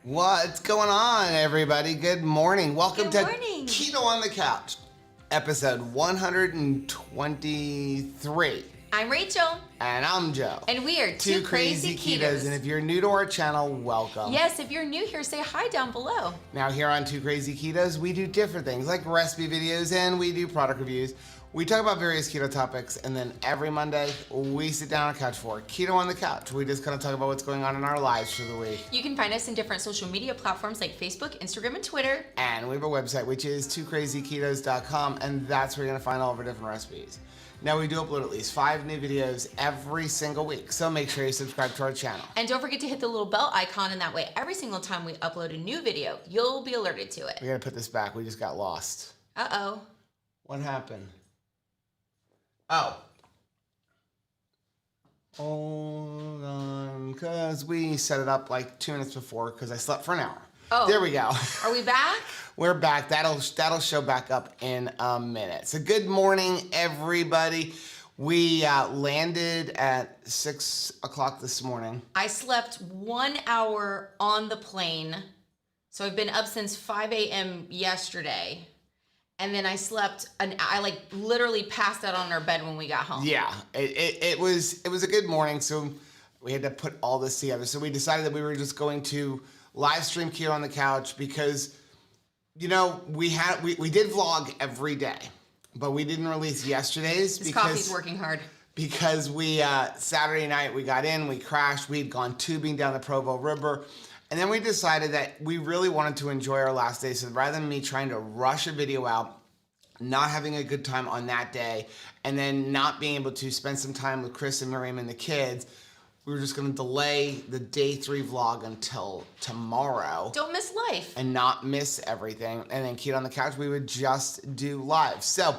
What's going on, everybody? Good morning. Welcome Good to morning. Keto on the Couch, episode 123. I'm Rachel. And I'm Joe. And we are two crazy ketos. And if you're new to our channel, welcome. Yes, if you're new here, say hi down below. Now, here on Two Crazy Ketos, we do different things like recipe videos and we do product reviews. We talk about various keto topics, and then every Monday, we sit down on the couch for Keto on the Couch. We just kind of talk about what's going on in our lives through the week. You can find us in different social media platforms like Facebook, Instagram, and Twitter. And we have a website, which is twocrazyketos.com, and that's where you're going to find all of our different recipes. Now, we do upload at least 5 new videos every single week, so make sure you subscribe to our channel. And don't forget to hit the little bell icon, and that way every single time we upload a new video, you'll be alerted to it. We got to put this back. We just got lost. Uh-oh. What happened? Oh. Hold on, because we set it up like 2 minutes before because I slept for an hour. Oh. There we go. Are we back? We're back. That'll show back up in a minute. So good morning, everybody. We landed at 6 o'clock this morning. I slept 1 hour on the plane. So I've been up since 5 a.m. yesterday. And then I slept, I like literally passed out on our bed when we got home. Yeah, it was a good morning. So we had to put all this together. So we decided that we were just going to live stream Keto on the Couch because, you know, we did vlog every day, but we didn't release yesterday's This coffee's working hard. Because we Saturday night we got in, we crashed, we'd gone tubing down the Provo River. And then we decided that we really wanted to enjoy our last day. So rather than me trying to rush a video out, not having a good time on that day, and then not being able to spend some time with Kristen, Miriam, and the kids, we were just going to delay the day 3 vlog until tomorrow. Don't miss life. And not miss everything. And then Keto on the Couch, we would just do live. So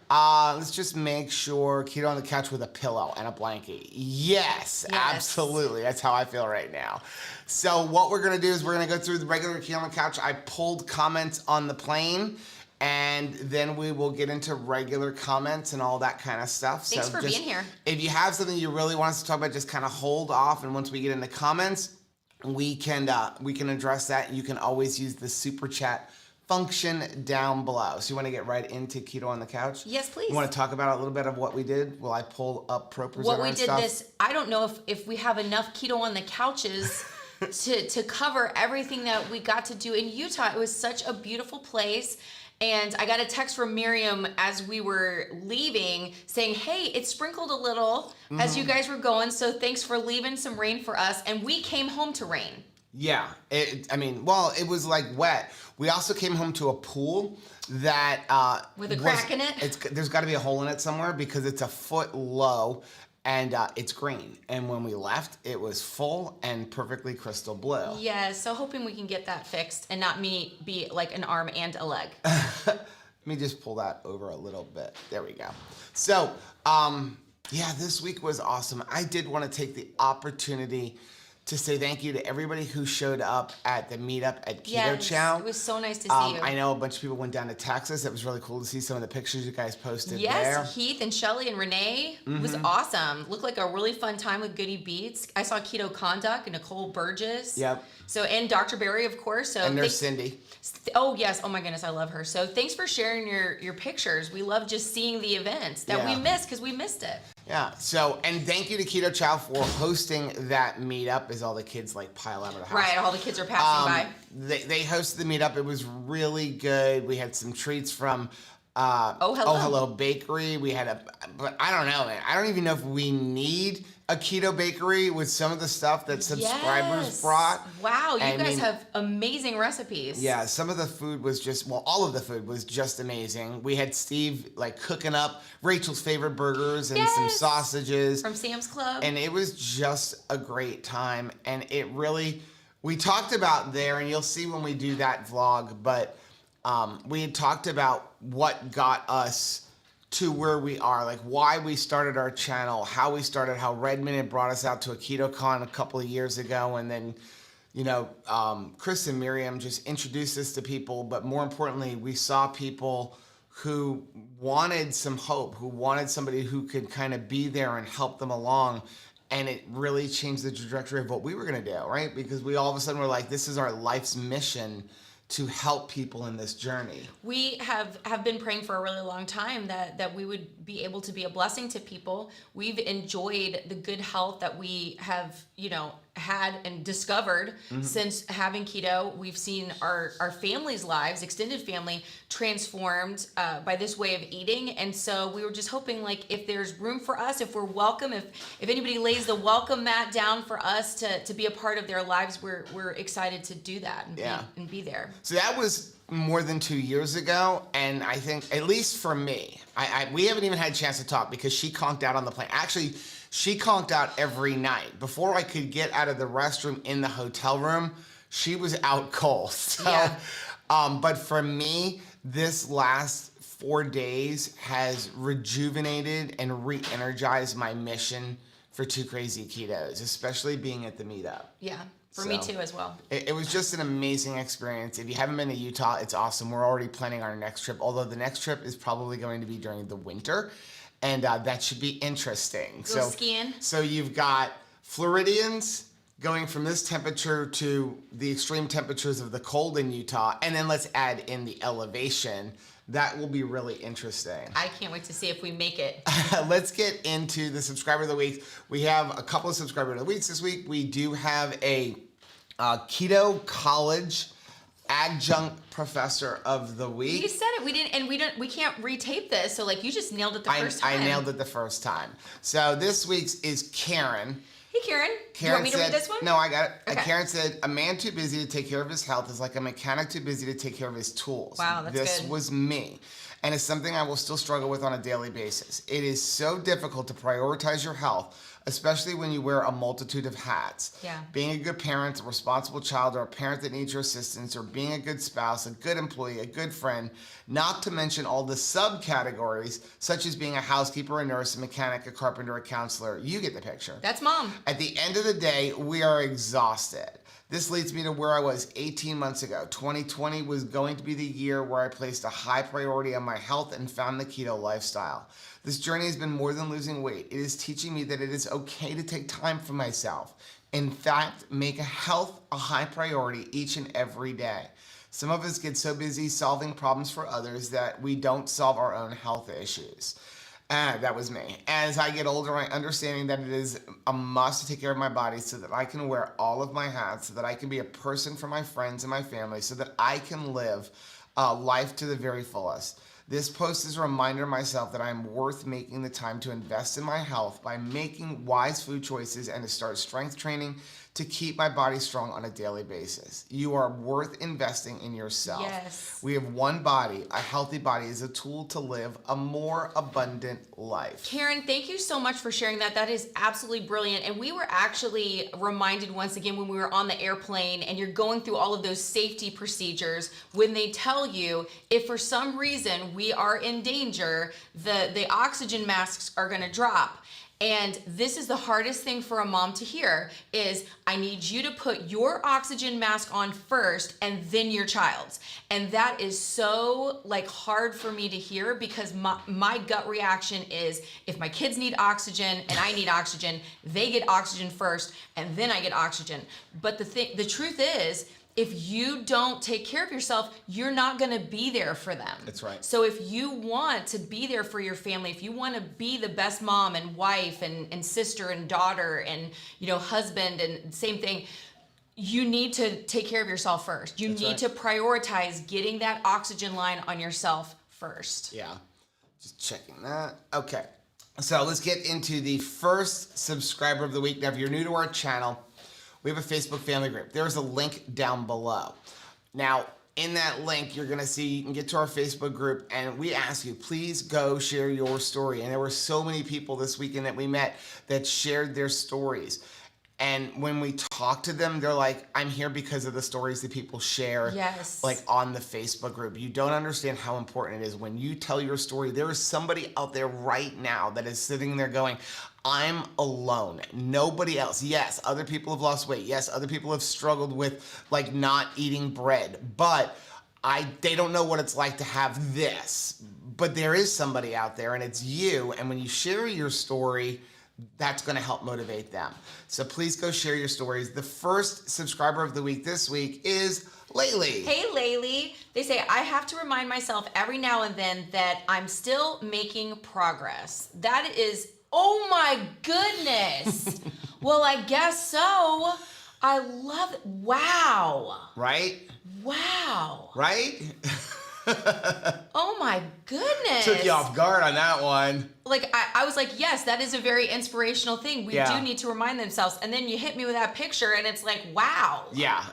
let's just make sure Keto on the Couch with a pillow and a blanket. Yes, absolutely. That's how I feel right now. So what we're gonna do is we're gonna go through the regular Keto on the Couch. I pulled comments on the plane, and then we will get into regular comments and all that kind of stuff. Thanks for being here. If you have something you really want us to talk about, just kind of hold off, and once we get into comments, we can address that. You can always use the super chat function down below. So you want to get right into Keto on the Couch? Yes, please. You want to talk about a little bit of what we did? Will I pull up ProPreserve what we did stuff? I don't know if we have enough Keto on the Couches to cover everything that we got to do in Utah. It was such a beautiful place. And I got a text from Miriam as we were leaving saying, hey, it sprinkled a little as you guys were going. So thanks for leaving some rain for us. And we came home to rain. Yeah, it was like wet. We also came home to a pool that with a crack in it. There's got to be a hole in it somewhere because it's a foot low and it's green. And when we left, it was full and perfectly crystal blue. Yeah, so hoping we can get that fixed and not me be like an arm and a leg. Let me just pull that over a little bit. There we go. So, yeah, this week was awesome. I did want to take the opportunity to say thank you to everybody who showed up at the meetup at Keto Chow. It was so nice to see you. I know a bunch of people went down to Texas. It was really cool to see some of the pictures you guys posted there. Yes, Heath and Shelly and Renee. It was awesome. Looked like a really fun time with Goody Beats. I saw Keto Conduct and Nicole Burgess. Yep. So, and Dr. Barry, of course. So and there's Cindy. Oh, yes. Oh, my goodness. I love her. So thanks for sharing your pictures. We love just seeing the events that we missed because we missed it. Yeah. So, and thank you to Keto Chow for hosting that meetup as all the kids like pile out of the house. Right. All the kids are passing by. They hosted the meetup. It was really good. We had some treats from Oh Hello Bakery. We had but I don't know, man. I don't even know if we need a keto bakery with some of the stuff that subscribers brought. Wow, you guys have amazing recipes. Yeah, some of the food was just, all of the food was just amazing. We had Steve like cooking up Rachel's favorite burgers and some sausages. From Sam's Club. And it was just a great time. And it really, we talked about there, and you'll see when we do that vlog, but we had talked about what got us to where we are, like why we started our channel, how we started, how Redmond had brought us out to a KetoCon a couple of years ago, and then, you know, Chris and Miriam just introduced us to people, but more importantly, we saw people who wanted some hope, who wanted somebody who could kind of be there and help them along. And it really changed the trajectory of what we were going to do, right? Because we all of a sudden were like, this is our life's mission to help people in this journey. We have been praying for a really long time that we would be able to be a blessing to people. We've enjoyed the good health that we have, had and discovered since having keto. We've seen our family's lives, extended family, transformed by this way of eating. And so we were just hoping, like, if there's room for us, if we're welcome, if anybody lays the welcome mat down for us to be a part of their lives, we're excited to do that and be there. So that was more than 2 years ago, and I think, at least for me, we haven't even had a chance to talk because she conked out on the plane. Actually, she conked out every night. Before I could get out of the restroom in the hotel room, she was out cold. So, yeah. But for me, this last 4 days has rejuvenated and re-energized my mission for Two Crazy Ketos, especially being at the meetup. Yeah. For me too as well. It was just an amazing experience. If you haven't been to Utah, it's awesome. We're already planning our next trip, although the next trip is probably going to be during the winter, and that should be interesting. Go skiing. So you've got Floridians going from this temperature to the extreme temperatures of the cold in Utah, and then let's add in the elevation. That will be really interesting. I can't wait to see if we make it. Let's get into the subscriber of the week. We have a couple of subscriber of the weeks this week. We do have a keto college adjunct professor of the week. You said it. We can't retape this. So like, you just nailed it the first time. I nailed it the first time. So this week's is Karen. Hey, Karen. Do you want me to read this one? No, I got it. Okay. Karen said, a man too busy to take care of his health is like a mechanic too busy to take care of his tools. Wow, that's This good. was me. And it's something I will still struggle with on a daily basis. It is so difficult to prioritize your health, especially when you wear a multitude of hats. Yeah. Being a good parent, a responsible child, or a parent that needs your assistance, or being a good spouse, a good employee, a good friend, not to mention all the subcategories, such as being a housekeeper, a nurse, a mechanic, a carpenter, a counselor. You get the picture. That's mom. At the end of the day, we are exhausted. This leads me to where I was 18 months ago. 2020 was going to be the year where I placed a high priority on my health and found the keto lifestyle. This journey has been more than losing weight. It is teaching me that it is okay to take time for myself. In fact, make health a high priority each and every day. Some of us get so busy solving problems for others that we don't solve our own health issues. That was me. As I get older, I'm understanding that it is a must to take care of my body so that I can wear all of my hats, so that I can be a person for my friends and my family, so that I can live life to the very fullest. This post is a reminder to myself that I am worth making the time to invest in my health by making wise food choices and to start strength training to keep my body strong on a daily basis. You are worth investing in yourself. Yes. We have one body. A healthy body is a tool to live a more abundant life. Karen, thank you so much for sharing that. That is absolutely brilliant. And we were actually reminded once again when we were on the airplane and you're going through all of those safety procedures, when they tell you if for some reason we are in danger, the oxygen masks are going to drop. And this is the hardest thing for a mom to hear is, I need you to put your oxygen mask on first and then your child's. And that is so hard for me to hear, because my gut reaction is, if my kids need oxygen and I need oxygen, they get oxygen first and then I get oxygen. But the truth is, if you don't take care of yourself, you're not going to be there for them. That's right. So if you want to be there for your family, if you want to be the best mom and wife and sister and daughter and husband and same thing, you need to take care of yourself first. You need to prioritize getting that oxygen line on yourself first. Yeah, just checking that. Okay, so let's get into the first subscriber of the week. Now, if you're new to our channel, we have a Facebook family group. There's a link down below. Now, in that link, you're going to see, you can get to our Facebook group, and we ask you, please go share your story. And there were so many people this weekend that we met that shared their stories. And when we talk to them, they're like, I'm here because of the stories that people share. Yes. On the Facebook group. You don't understand how important it is when you tell your story. There is somebody out there right now that is sitting there going, I'm alone. Nobody else. Yes, other people have lost weight. Yes, other people have struggled with not eating bread. But they don't know what it's like to have this. But there is somebody out there, and it's you. And when you share your story, that's going to help motivate them. So please go share your stories. The first subscriber of the week this week is Laylee. Hey, Laylee. They say, I have to remind myself every now and then that I'm still making progress. That is, oh my goodness. Well, I guess so. I love it. Wow. Right? Wow. Right? Oh my goodness. Took you off guard on that one. Like, I was like, yes, that is a very inspirational thing. We do need to remind themselves. And then you hit me with that picture and it's like, wow. Yeah.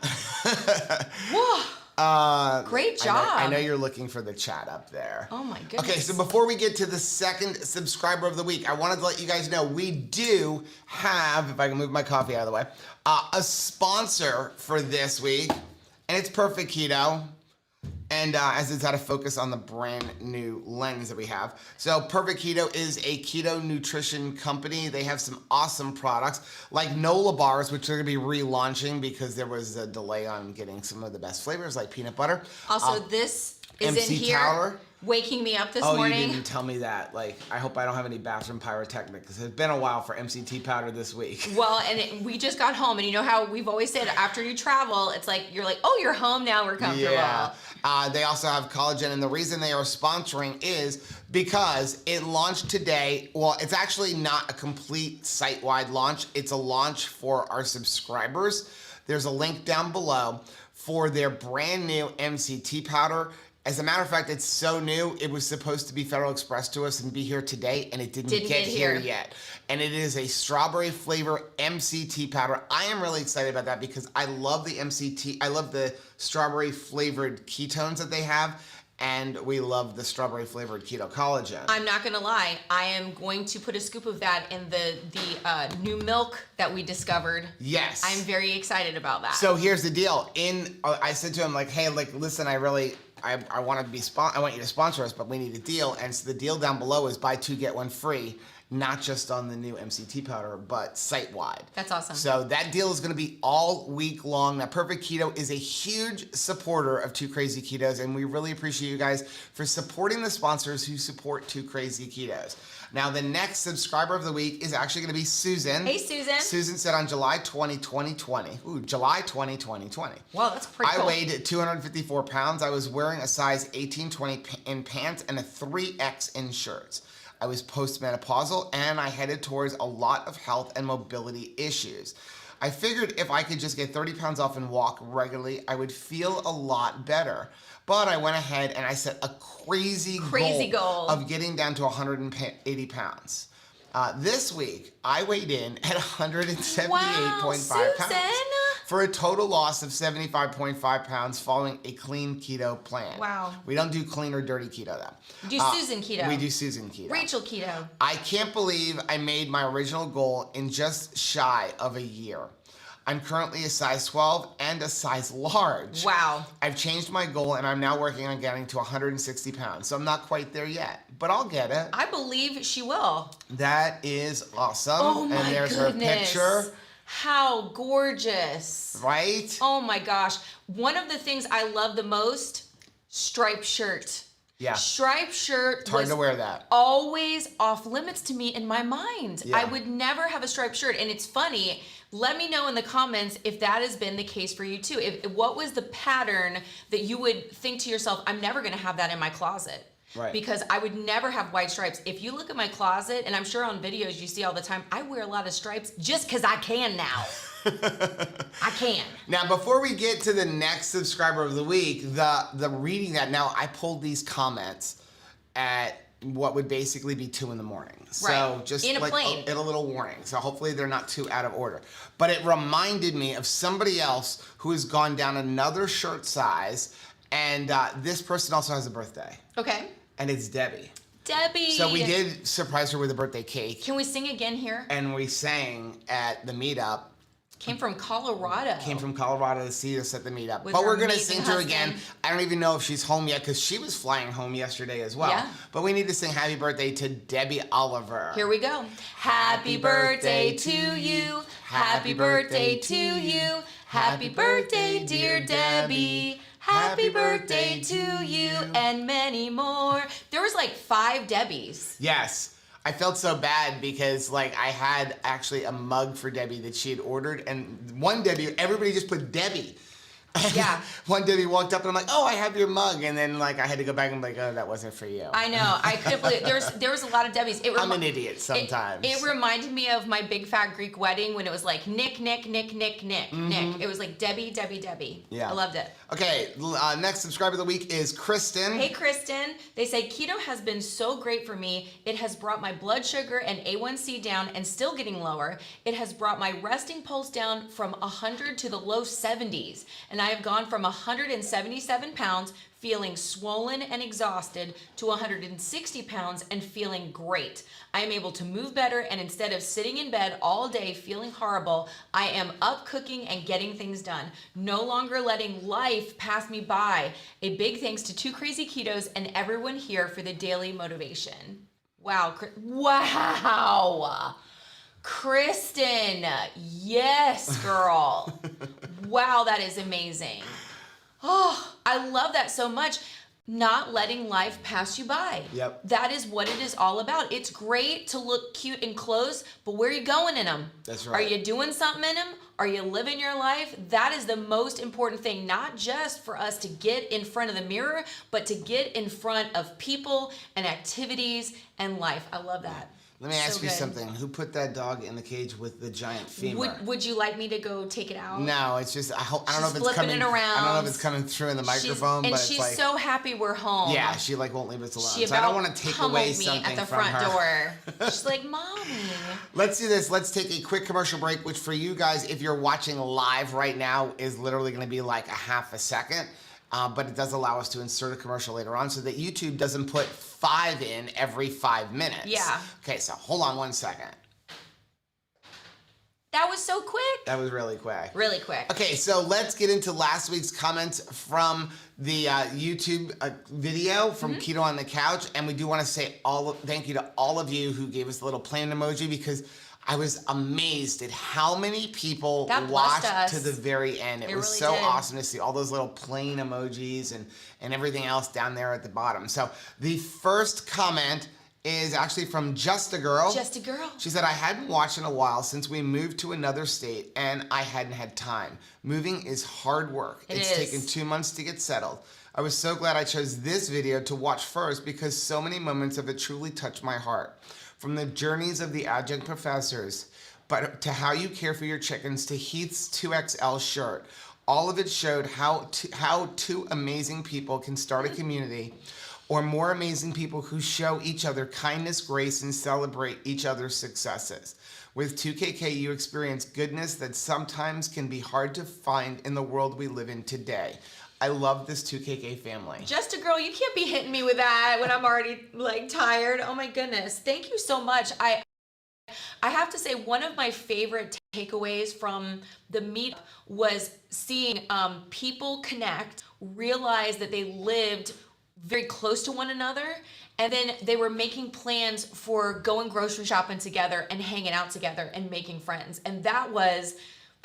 Whoa. Great job. I know you're looking for the chat up there. Oh my goodness. Okay, so before we get to the second subscriber of the week, I wanted to let you guys know we do have, if I can move my coffee out of the way, a sponsor for this week, and it's Perfect Keto. And as it's out of focus on the brand new lens that we have. So Perfect Keto is a keto nutrition company. They have some awesome products like Nola bars, which they're gonna be relaunching because there was a delay on getting some of the best flavors like peanut butter. Also, this is MC in here Tower. Waking me up this Oh, morning. you didn't tell me that. Like, I hope I don't have any bathroom pyrotechnics because it's been a while for MCT powder this week. Well, and we just got home, and you know how we've always said after you travel, it's like you're like, oh, you're home now, we're comfortable. Yeah. They also have collagen, and the reason they are sponsoring is because it launched today. Well, it's actually not a complete site-wide launch. It's a launch for our subscribers. There's a link down below for their brand new MCT powder. As a matter of fact, it's so new, it was supposed to be Federal Express to us and be here today, and it didn't get here yet. And it is a strawberry flavor MCT powder. I am really excited about that because I love the MCT, I love the strawberry flavored ketones that they have, and we love the strawberry flavored keto collagen. I'm not gonna lie, I am going to put a scoop of that in the new milk that we discovered. Yes. I'm very excited about that. So here's the deal. I said to him, like, hey, like, listen, I want you to sponsor us, but we need a deal. And so the deal down below is buy 2 get 1 free, not just on the new MCT powder, but site-wide. That's awesome. So that deal is going to be all week long. Now, Perfect Keto is a huge supporter of Two Crazy Ketos, and we really appreciate you guys for supporting the sponsors who support Two Crazy Ketos. Now, the next subscriber of the week is actually going to be Susan. Hey, Susan. Susan said on July 20, 2020. Ooh, July 20, 2020. Wow, that's pretty cool. I weighed 254 pounds. I was wearing a size 18-20 in pants and a 3X in shirts. I was postmenopausal and I headed towards a lot of health and mobility issues. I figured if I could just get 30 pounds off and walk regularly, I would feel a lot better. But I went ahead and I set a crazy goal of getting down to 180 pounds. This week, I weighed in at 178.5 pounds for a total loss of 75.5 pounds following a clean keto plan. Wow. We don't do clean or dirty keto, though. We do Susan keto. We do Susan keto. Rachel keto. I can't believe I made my original goal in just shy of a year. I'm currently a size 12 and a size large. Wow. I've changed my goal and I'm now working on getting to 160 pounds. So I'm not quite there yet, but I'll get it. I believe she will. That is awesome. Oh my and there's goodness. her picture. How gorgeous. Right? Oh my gosh. One of the things I love the most, striped shirt. Yeah. Striped shirt It's hard was to wear that. always off limits to me in my mind. Yeah. I would never have a striped shirt. And it's funny, let me know in the comments if that has been the case for you too. What was the pattern that you would think to yourself, I'm never gonna have that in my closet? Right. Because I would never have white stripes. If you look at my closet, and I'm sure on videos you see all the time, I wear a lot of stripes just because I can now. I can. Now, before we get to the next subscriber of the week, the reading that now, I pulled these comments at what would basically be 2 a.m. So Right. just In a like plane. a little warning. So hopefully they're not too out of order. But it reminded me of somebody else who has gone down another shirt size, and this person also has a birthday. Okay. And it's Debbie. Debbie. So we did surprise her with a birthday cake. Can we sing again here? And we sang at the meetup. Came from Colorado. Came from Colorado to see us at the meetup. With But her we're going to amazing sing to her again. husband. I don't even know if she's home yet because she was flying home yesterday as well. Yeah. But we need to sing happy birthday to Debbie Oliver. Here we go. Happy birthday to you. Happy birthday to you. Happy birthday, dear Debbie. Happy birthday to you and many more. There was like 5 Debbies. Yes. I felt so bad because like I had actually a mug for Debbie that she had ordered, and one Debbie, everybody just put Debbie. Yeah. One Debbie walked up and I'm like, oh, I have your mug, and then like I had to go back and be like, oh, that wasn't for you. I know. I couldn't believe there was a lot of Debbie's. I'm an idiot sometimes. It reminded me of my big fat Greek wedding when it was like Nick. It was like Debbie. Yeah. I loved it. Okay, next subscriber of the week is Kristen. Hey, Kristen. They say keto has been so great for me. It has brought my blood sugar and A1C down and still getting lower. It has brought my resting pulse down from 100 to the low 70s. And I have gone from 177 pounds feeling swollen and exhausted to 160 pounds and feeling great. I am able to move better, and instead of sitting in bed all day feeling horrible, I am up cooking and getting things done. No longer letting life pass me by. A big thanks to Two Crazy Ketos and everyone here for the daily motivation. Wow. Wow. Kristen, yes, girl. Wow, that is amazing. Oh, I love that so much. Not letting life pass you by. Yep. That is what it is all about. It's great to look cute in clothes, but where are you going in them? That's right. Are you doing something in them? Are you living your life? That is the most important thing, not just for us to get in front of the mirror, but to get in front of people and activities and life. I love that. Let me ask So you good. something. Who put that dog in the cage with the giant femur? Would you like me to go take it out? No, it's just I don't know if She's it's flipping coming. it around. I don't know if it's coming through in the microphone, but she's it's like so happy we're home. yeah, she like won't leave us alone. She So I don't about want to take pummeled away me something at the from front her. door. She's like, "Mommy." Let's do this. Let's take a quick commercial break, which for you guys, if you're watching live right now, is literally going to be like a half a second. But it does allow us to insert a commercial later on so that YouTube doesn't put 5 in every 5 minutes. Yeah. Okay, so hold on 1 second. That was so quick. That was really quick. Really quick. Okay, so let's get into last week's comments from the YouTube video from Keto on the Couch, and we do want to say thank you to all of you who gave us the little plane emoji, because I was amazed at how many people That blessed watched us. to the very end. It was really so did. awesome to see all those little plane emojis and everything else down there at the bottom. So the first comment is actually from Just a Girl. Just a girl. She said, I hadn't watched in a while since we moved to another state and I hadn't had time. Moving is hard work. It's taken 2 months to get settled. I was so glad I chose this video to watch first because so many moments of it truly touched my heart. From the journeys of the adjunct professors, but to how you care for your chickens, to Heath's 2XL shirt. All of it showed how two amazing people can start a community, or more amazing people who show each other kindness, grace, and celebrate each other's successes. With 2KK, you experience goodness that sometimes can be hard to find in the world we live in today. I love this 2KK family. Just a girl, you can't be hitting me with that when I'm already like tired. Oh my goodness. Thank you so much. I have to say, one of my favorite takeaways from the meetup was seeing people connect, realize that they lived very close to one another, and then they were making plans for going grocery shopping together and hanging out together and making friends. And that was,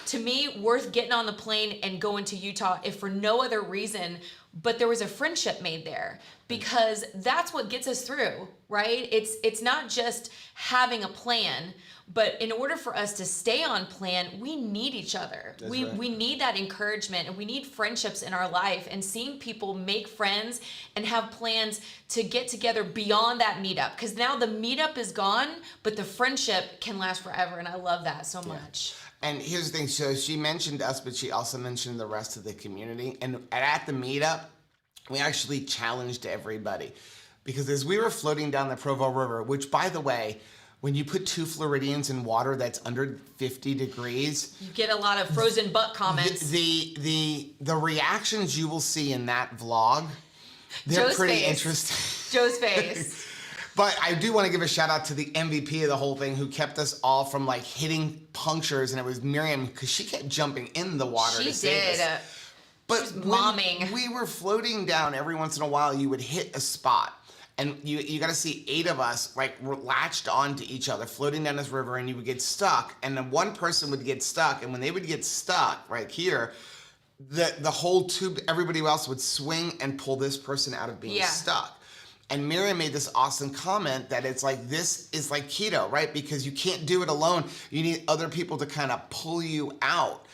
to me, worth getting on the plane and going to Utah, if for no other reason, but there was a friendship made there, because that's what gets us through, right? It's not just having a plan, but in order for us to stay on plan, we need each other. We need that encouragement, and we need friendships in our life, and seeing people make friends and have plans to get together beyond that meetup, because now the meetup is gone, but the friendship can last forever, and I love that so much. And here's the thing, so she mentioned us, but she also mentioned the rest of the community. And at the meetup, we actually challenged everybody. Because as we were floating down the Provo River, which, by the way, when you put 2 Floridians in water that's under 50 degrees, You get a lot of frozen butt comments. the reactions you will see in that vlog, they're Joe's pretty face. interesting. Joe's face. But I do want to give a shout out to the MVP of the whole thing, who kept us all from like hitting punctures, and it was Miriam, because she kept jumping in the water She to save did. us. But was when momming. we were floating down, every once in a while you would hit a spot, and you got to see 8 of us like latched onto each other floating down this river, and you would get stuck, and then one person would get stuck, and when they would get stuck right here, the whole tube, everybody else would swing and pull this person out of being stuck. And Miriam made this awesome comment that it's like, this is like keto, right? Because you can't do it alone. You need other people to kind of pull you out.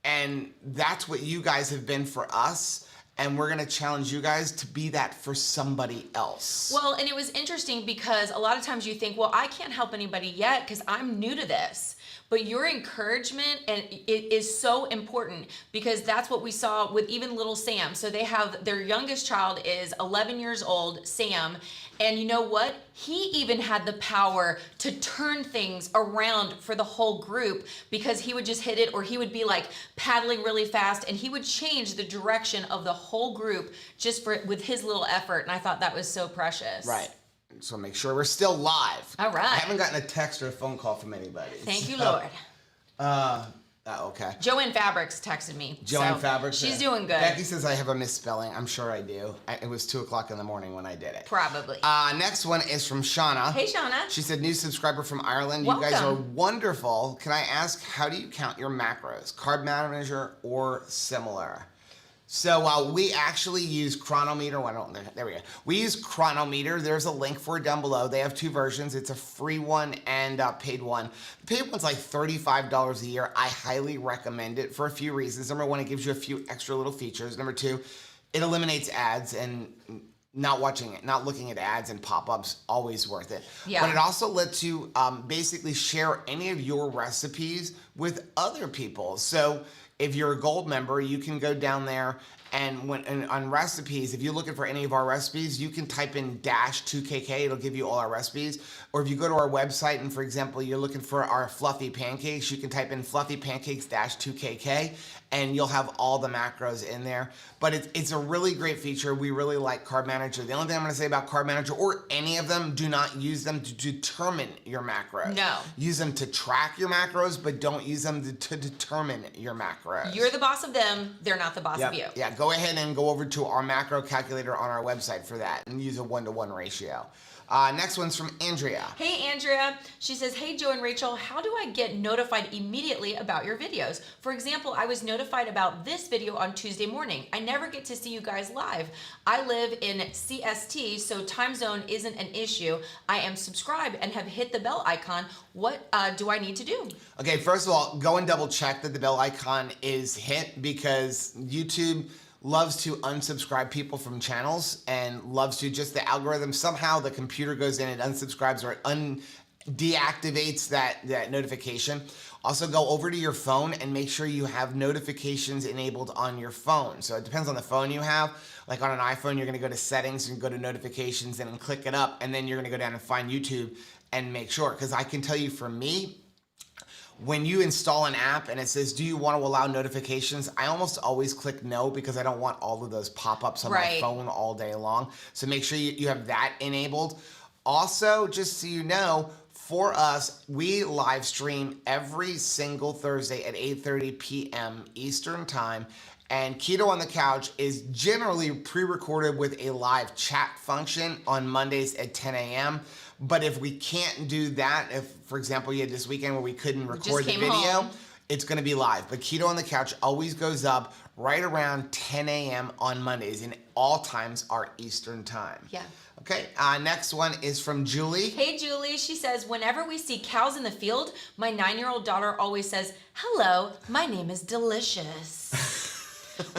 And that's what you guys have been for us. And we're going to challenge you guys to be that for somebody else. Well, and it was interesting because a lot of times you think, well, I can't help anybody yet because I'm new to this. But your encouragement and it is so important because that's what we saw with even little Sam. So they have their youngest child is 11 years old, Sam. And you know what? He even had the power to turn things around for the whole group because he would just hit it, or he would be like paddling really fast and he would change the direction of the whole group just with his little effort. And I thought that was so precious. Right. So make sure we're still live. All right. I haven't gotten a text or a phone call from anybody. Thank you, Lord. Okay. Joanne Fabrics texted me. Joanne so Fabrics. She's doing good. Becky says I have a misspelling. I'm sure I do. It was 2:00 in the morning when I did it. Probably. Next one is from Shauna. Hey, Shauna. She said, new subscriber from Ireland. Welcome. You guys are wonderful. Can I ask, how do you count your macros? Carb manager or similar? So we actually use Chronometer. There we go. We use Chronometer. There's a link for it down below. They have two versions. It's a free one and a paid one. The paid one's like $35 a year. I highly recommend it for a few reasons. Number one, it gives you a few extra little features. Number two, it eliminates ads, and not looking at ads and pop-ups, always worth it. Yeah. But it also lets you basically share any of your recipes with other people. So if you're a gold member, you can go down there and on recipes, if you're looking for any of our recipes, you can type in -2kk. It'll give you all our recipes. Or if you go to our website and, for example, you're looking for our fluffy pancakes, you can type in fluffy pancakes -2kk, and you'll have all the macros in there. But it's a really great feature. We really like Carb Manager. The only thing I'm going to say about Carb Manager, or any of them, do not use them to determine your macros. No. Use them to track your macros, but don't use them to determine your macros. You're the boss of them. They're not the boss of you. Yeah, go ahead and go over to our macro calculator on our website for that and use a 1-to-1 ratio. Next one's from Andrea. Hey, Andrea. She says, hey, Joe and Rachel, how do I get notified immediately about your videos? For example, I was notified about this video on Tuesday morning. I never get to see you guys live. I live in CST, so time zone isn't an issue. I am subscribed and have hit the bell icon. What do I need to do? Okay, first of all, go and double check that the bell icon is hit, because YouTube loves to unsubscribe people from channels and loves to just the algorithm. Somehow the computer goes in and unsubscribes or deactivates that notification. Also, go over to your phone and make sure you have notifications enabled on your phone. So it depends on the phone you have. Like on an iPhone, you're going to go to settings and go to notifications and click it up, and then you're going to go down and find YouTube and make sure. Because I can tell you, for me, when you install an app and it says, do you want to allow notifications? I almost always click no, because I don't want all of those pop-ups on my phone all day long. So make sure you have that enabled. Also, just so you know, for us, we live stream every single Thursday at 8:30 p.m. Eastern Time. And Keto on the Couch is generally pre-recorded with a live chat function on Mondays at 10 a.m. But if we can't do that, if, for example, you had this weekend where we couldn't record the video, it's going to be live. But Keto on the Couch always goes up right around 10 a.m. on Mondays, and all times are Eastern Time. Yeah. Okay, next one is from Julie. Hey, Julie. She says, whenever we see cows in the field, my 9-year-old daughter always says, hello, my name is Delicious.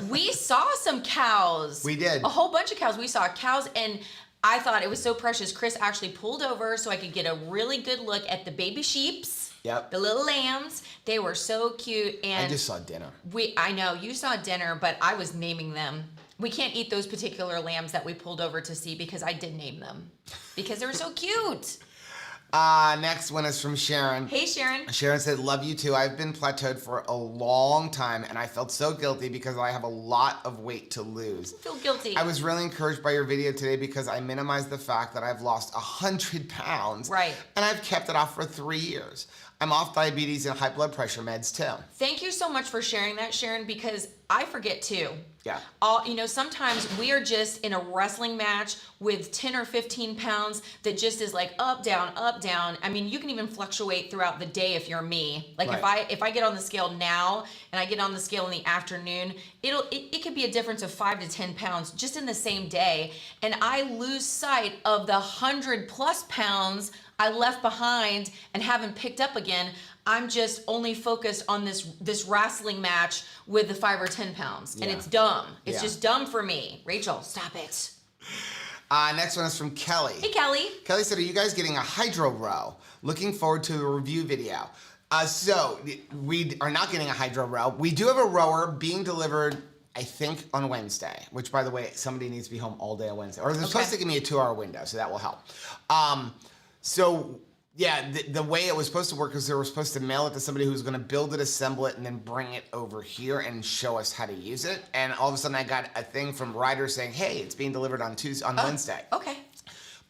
We saw some cows. We did. A whole bunch of cows. We saw cows, and I thought it was so precious. Chris actually pulled over so I could get a really good look at the baby sheeps. Yep. The little lambs. They were so cute. And I just saw dinner. I know, you saw dinner, but I was naming them. We can't eat those particular lambs that we pulled over to see, because I did name them because they were so cute. Next one is from Sharon. Hey, Sharon. Sharon said, love you too. I've been plateaued for a long time, and I felt so guilty because I have a lot of weight to lose. I feel guilty. I was really encouraged by your video today because I minimized the fact that I've lost 100 pounds. Right. And I've kept it off for 3 years. I'm off diabetes and high blood pressure meds too. Thank you so much for sharing that, Sharon, because I forget too. Yeah. Sometimes we are just in a wrestling match with 10 or 15 pounds that just is like up, down, up, down. I mean, you can even fluctuate throughout the day if you're me. Like right. if I get on the scale now and I get on the scale in the afternoon, it could be a difference of 5 to 10 pounds just in the same day. And I lose sight of the 100+ pounds I left behind and haven't picked up again. I'm just only focused on this wrestling match with the 5 or 10 pounds. And it's dumb. It's just dumb for me. Rachel, stop it. Next one is from Kelly. Hey, Kelly. Kelly said, are you guys getting a hydro row? Looking forward to the review video. So we are not getting a hydro row. We do have a rower being delivered, I think, on Wednesday, which, by the way, somebody needs to be home all day on Wednesday. Or they're supposed to give me a 2-hour window, so that will help. The way it was supposed to work is they were supposed to mail it to somebody who was going to build it, assemble it, and then bring it over here and show us how to use it. And all of a sudden, I got a thing from Ryder saying, hey, it's being delivered on Wednesday. Okay.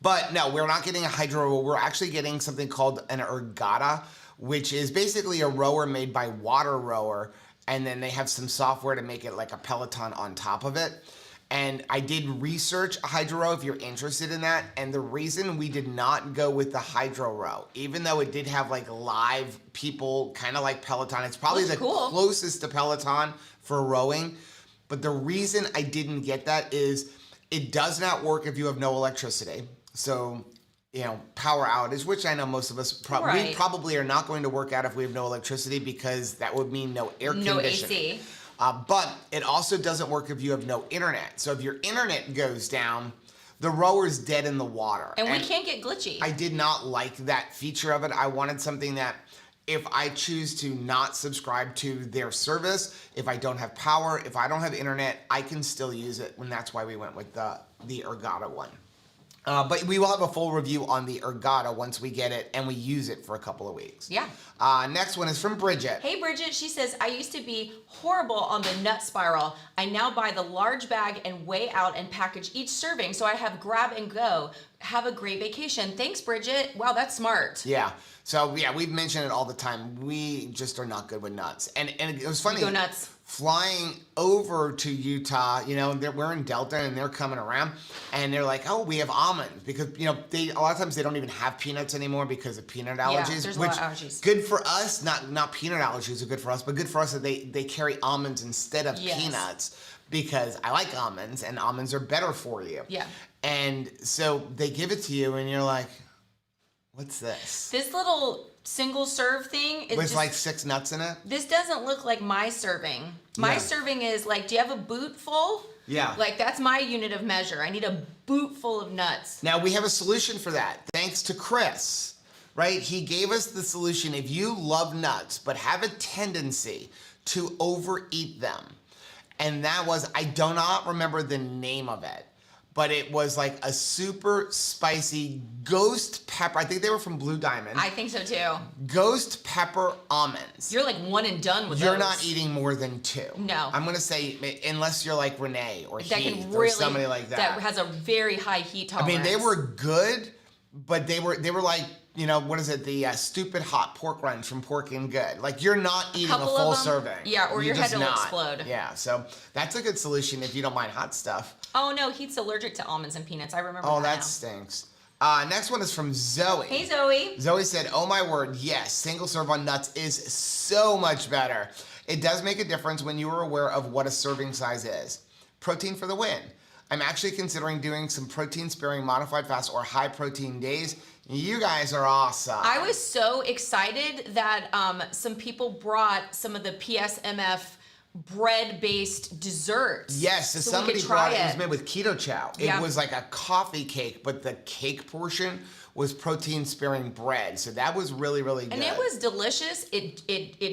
But no, we're not getting a hydro rower. We're actually getting something called an ergata, which is basically a rower made by Water Rower, and then they have some software to make it like a Peloton on top of it. And I did research a hydro row if you're interested in that. And the reason we did not go with the hydro row, even though it did have like live people, kind of like Peloton, it's probably the closest to Peloton for rowing. But the reason I didn't get that is it does not work if you have no electricity. So, power outage, which I know most of us we probably are not going to work out if we have no electricity, because that would mean no air conditioning. No AC. But it also doesn't work if you have no internet. So if your internet goes down, the rower's dead in the water. And we can't get glitchy. I did not like that feature of it. I wanted something that if I choose to not subscribe to their service, if I don't have power, if I don't have internet, I can still use it. And that's why we went with the ergata one. But we will have a full review on the ergata once we get it and we use it for a couple of weeks. Yeah. Next one is from Bridget. Hey, Bridget. She says, I used to be horrible on the nut spiral. I now buy the large bag and weigh out and package each serving, so I have grab and go. Have a great vacation. Thanks, Bridget. Wow, that's smart. Yeah. So, we've mentioned it all the time. We just are not good with nuts. And it was funny. We go nuts. Flying over to Utah, we're in Delta and they're coming around and they're like, oh, we have almonds, because, a lot of times they don't even have peanuts anymore because of peanut allergies. Yeah, there's a lot of allergies. Good for us, not peanut allergies are good for us, but good for us that they carry almonds instead of peanuts, because I like almonds and almonds are better for you. Yeah. And so they give it to you and you're like, what's this? This little single serve thing. With like 6 nuts in it? This doesn't look like my serving. My serving is like, do you have a boot full? Yeah. Like, that's my unit of measure. I need a boot full of nuts. Now, we have a solution for that, thanks to Chris, right? He gave us the solution. If you love nuts, but have a tendency to overeat them, and that was, I do not remember the name of it, but it was like a super spicy ghost pepper. I think they were from Blue Diamond. I think so too. Ghost pepper almonds. You're like one and done with those. You're not eating more than 2. No. I'm going to say, unless you're like Renee or that Heath really, or somebody like that. That has a very high heat tolerance. I mean, they were good, but they were like, what is it? The stupid hot pork rinds from Pork and Good. Like, you're not eating a full serving. Yeah, or your head will explode. Yeah, so that's a good solution if you don't mind hot stuff. Oh, no, Heath's allergic to almonds and peanuts. I remember that. Oh, that now. Stinks. Next one is from Zoe. Hey, Zoe. Zoe said, oh my word, yes, single serve on nuts is so much better. It does make a difference when you are aware of what a serving size is. Protein for the win. I'm actually considering doing some protein-sparing modified fast or high-protein days. You guys are awesome. I was so excited that some people brought some of the PSMF bread-based desserts. Yes, so somebody brought it. It was made with keto chow. It was like a coffee cake, but the cake portion was protein-sparing bread. So that was really, really good. And it was delicious. It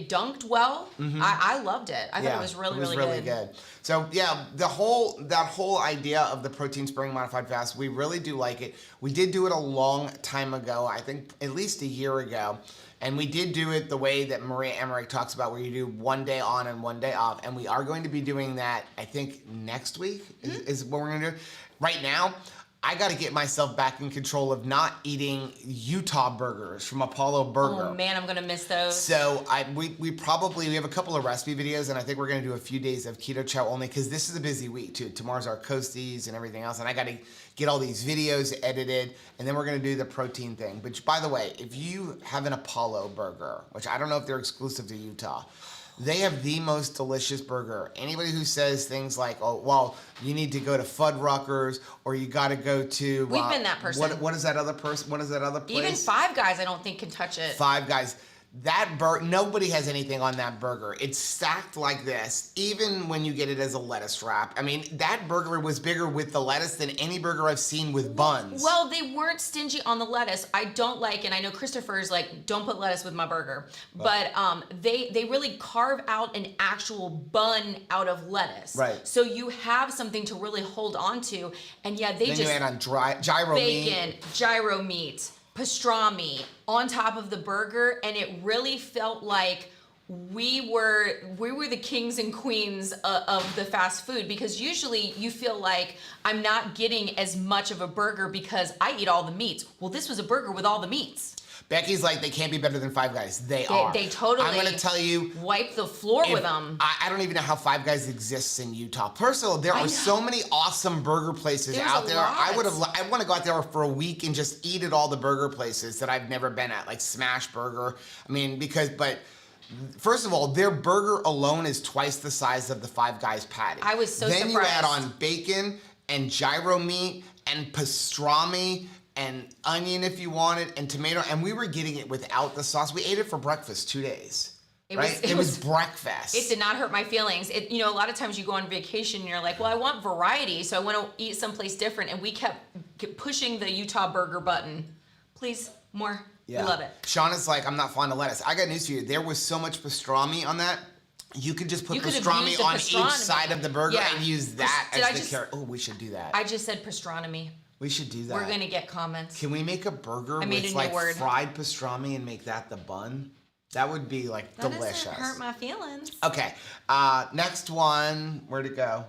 dunked well. Mm-hmm. I loved it. I thought it was really good. So yeah, that whole idea of the protein-sparing modified fast, we really do like it. We did do it a long time ago, I think at least a year ago. And we did do it the way that Maria Emmerich talks about, where you do 1 day on and 1 day off. And we are going to be doing that, I think, next week is what we're going to do. Right now, I got to get myself back in control of not eating Utah burgers from Apollo Burger. Oh man, I'm gonna miss those. So we have a couple of recipe videos, and I think we're gonna do a few days of keto chow only because this is a busy week too. Tomorrow's our Coasties and everything else, and I got to get all these videos edited, and then we're gonna do the protein thing. Which, by the way, if you have an Apollo Burger, which I don't know if they're exclusive to Utah, they have the most delicious burger. Anybody who says things like, "Oh, well, you need to go to Fuddruckers," or "You got to go to," We've been that person. What is that other person? What is that other place? Even Five Guys, I don't think can touch it. Five Guys. That nobody has anything on that burger. It's stacked like this, even when you get it as a lettuce wrap. I mean, that burger was bigger with the lettuce than any burger I've seen with buns. Well, they weren't stingy on the lettuce. I don't like, and I know Christopher's like, don't put lettuce with my burger. But they really carve out an actual bun out of lettuce. Right. So you have something to really hold on to. And yeah, they then just you add on gyro bacon, meat. gyro meat, pastrami on top of the burger, and it really felt like we were the kings and queens of the fast food, because usually you feel like I'm not getting as much of a burger because I eat all the meats. Well, this was a burger with all the meats. Becky's like, they can't be better than Five Guys. They are. They totally. I'm going to tell you. Wipe the floor with them. I don't even know how Five Guys exists in Utah. First of all, there are so many awesome burger places out there. I want to go out there for a week and just eat at all the burger places that I've never been at, like Smash Burger. I mean, but first of all, their burger alone is twice the size of the Five Guys patty. I was so surprised. Then you add on bacon and gyro meat and pastrami and onion if you wanted, and tomato, and we were getting it without the sauce. We ate it for breakfast 2 days. It was breakfast. It did not hurt my feelings. A lot of times you go on vacation and you're like, well, I want variety, so I want to eat someplace different, and we kept pushing the Utah burger button. Please, more. Yeah. We love it. Shauna's like, I'm not fond of lettuce. I got news for you. There was so much pastrami on that. You could just put pastrami on each side of the burger and use that as the carrot. Oh, we should do that. I just said pastrami. We should do that. We're going to get comments. Can we make a burger with like fried pastrami and make that the bun? That would be like delicious. That doesn't hurt my feelings. Okay. Next one. Where'd it go?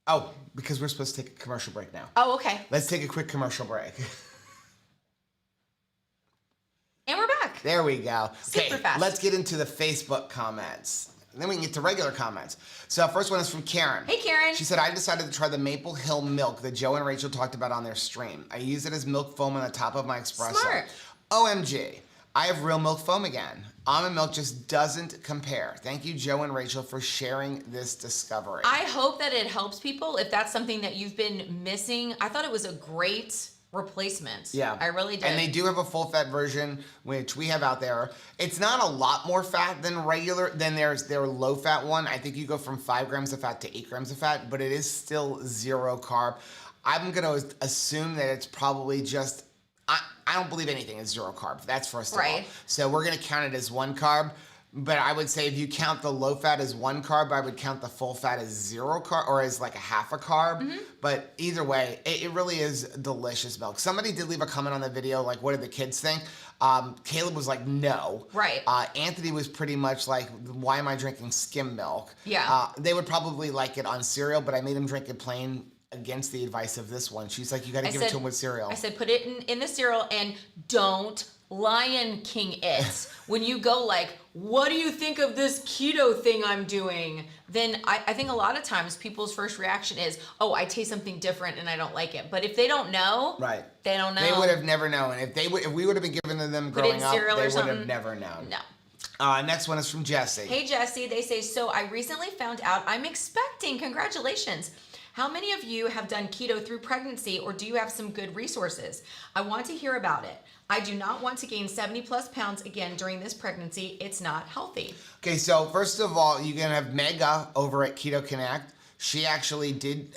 Oh, because we're supposed to take a commercial break now. Oh, okay. Let's take a quick commercial break. And we're back. There we go. Super fast. Let's get into the Facebook comments. And then we can get to regular comments. So first one is from Karen. Hey, Karen. She said, I decided to try the Maple Hill milk that Joe and Rachel talked about on their stream. I use it as milk foam on the top of my espresso. Smart. OMG. I have real milk foam again. Almond milk just doesn't compare. Thank you, Joe and Rachel, for sharing this discovery. I hope that it helps people if that's something that you've been missing. I thought it was a great replacement. Yeah. I really did. And they do have a full fat version, which we have out there. It's not a lot more fat than their low fat one. I think you go from 5 grams of fat to 8 grams of fat, but it is still 0 carb. I'm going to assume that it's probably just, I don't believe anything is 0 carb. That's first of all. So we're going to count it as 1 carb. But I would say if you count the low fat as 1 carb, I would count the full fat as 0 carb, or as like a half a carb. Mm-hmm. But either way, it really is delicious milk. Somebody did leave a comment on the video, like, what did the kids think? Caleb was like, no. Right. Anthony was pretty much like, why am I drinking skim milk? Yeah. They would probably like it on cereal, but I made him drink it plain against the advice of this one. She's like, you got to give it to him with cereal. I said, put it in the cereal and don't Lion King it. When you go like, what do you think of this keto thing I'm doing? Then I think a lot of times people's first reaction is, oh, I taste something different and I don't like it. But if they don't know, they don't know. They would have never known. If we would have been given to them growing up, they would have never known. No. Next one is from Jesse. Hey, Jesse. They say, so I recently found out I'm expecting. Congratulations. How many of you have done keto through pregnancy, or do you have some good resources? I want to hear about it. I do not want to gain 70 plus pounds again during this pregnancy. It's not healthy. Okay, so first of all, you're going to have Mega over at Keto Connect. She actually did,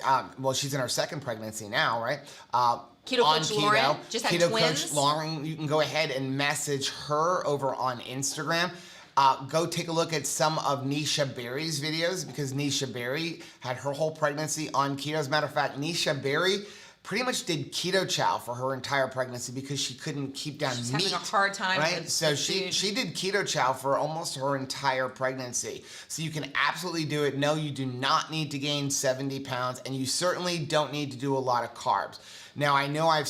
she's in her second pregnancy now, right? Keto Coach Lauren just had twins. Keto Coach Lauren, you can go ahead and message her over on Instagram. Go take a look at some of Nisha Berry's videos, because Nisha Berry had her whole pregnancy on keto. As a matter of fact, Nisha Berry pretty much did keto chow for her entire pregnancy because she couldn't keep down meat. Having a hard time. Right? So she did keto chow for almost her entire pregnancy. So you can absolutely do it. No, you do not need to gain 70 pounds, and you certainly don't need to do a lot of carbs. Now I know I know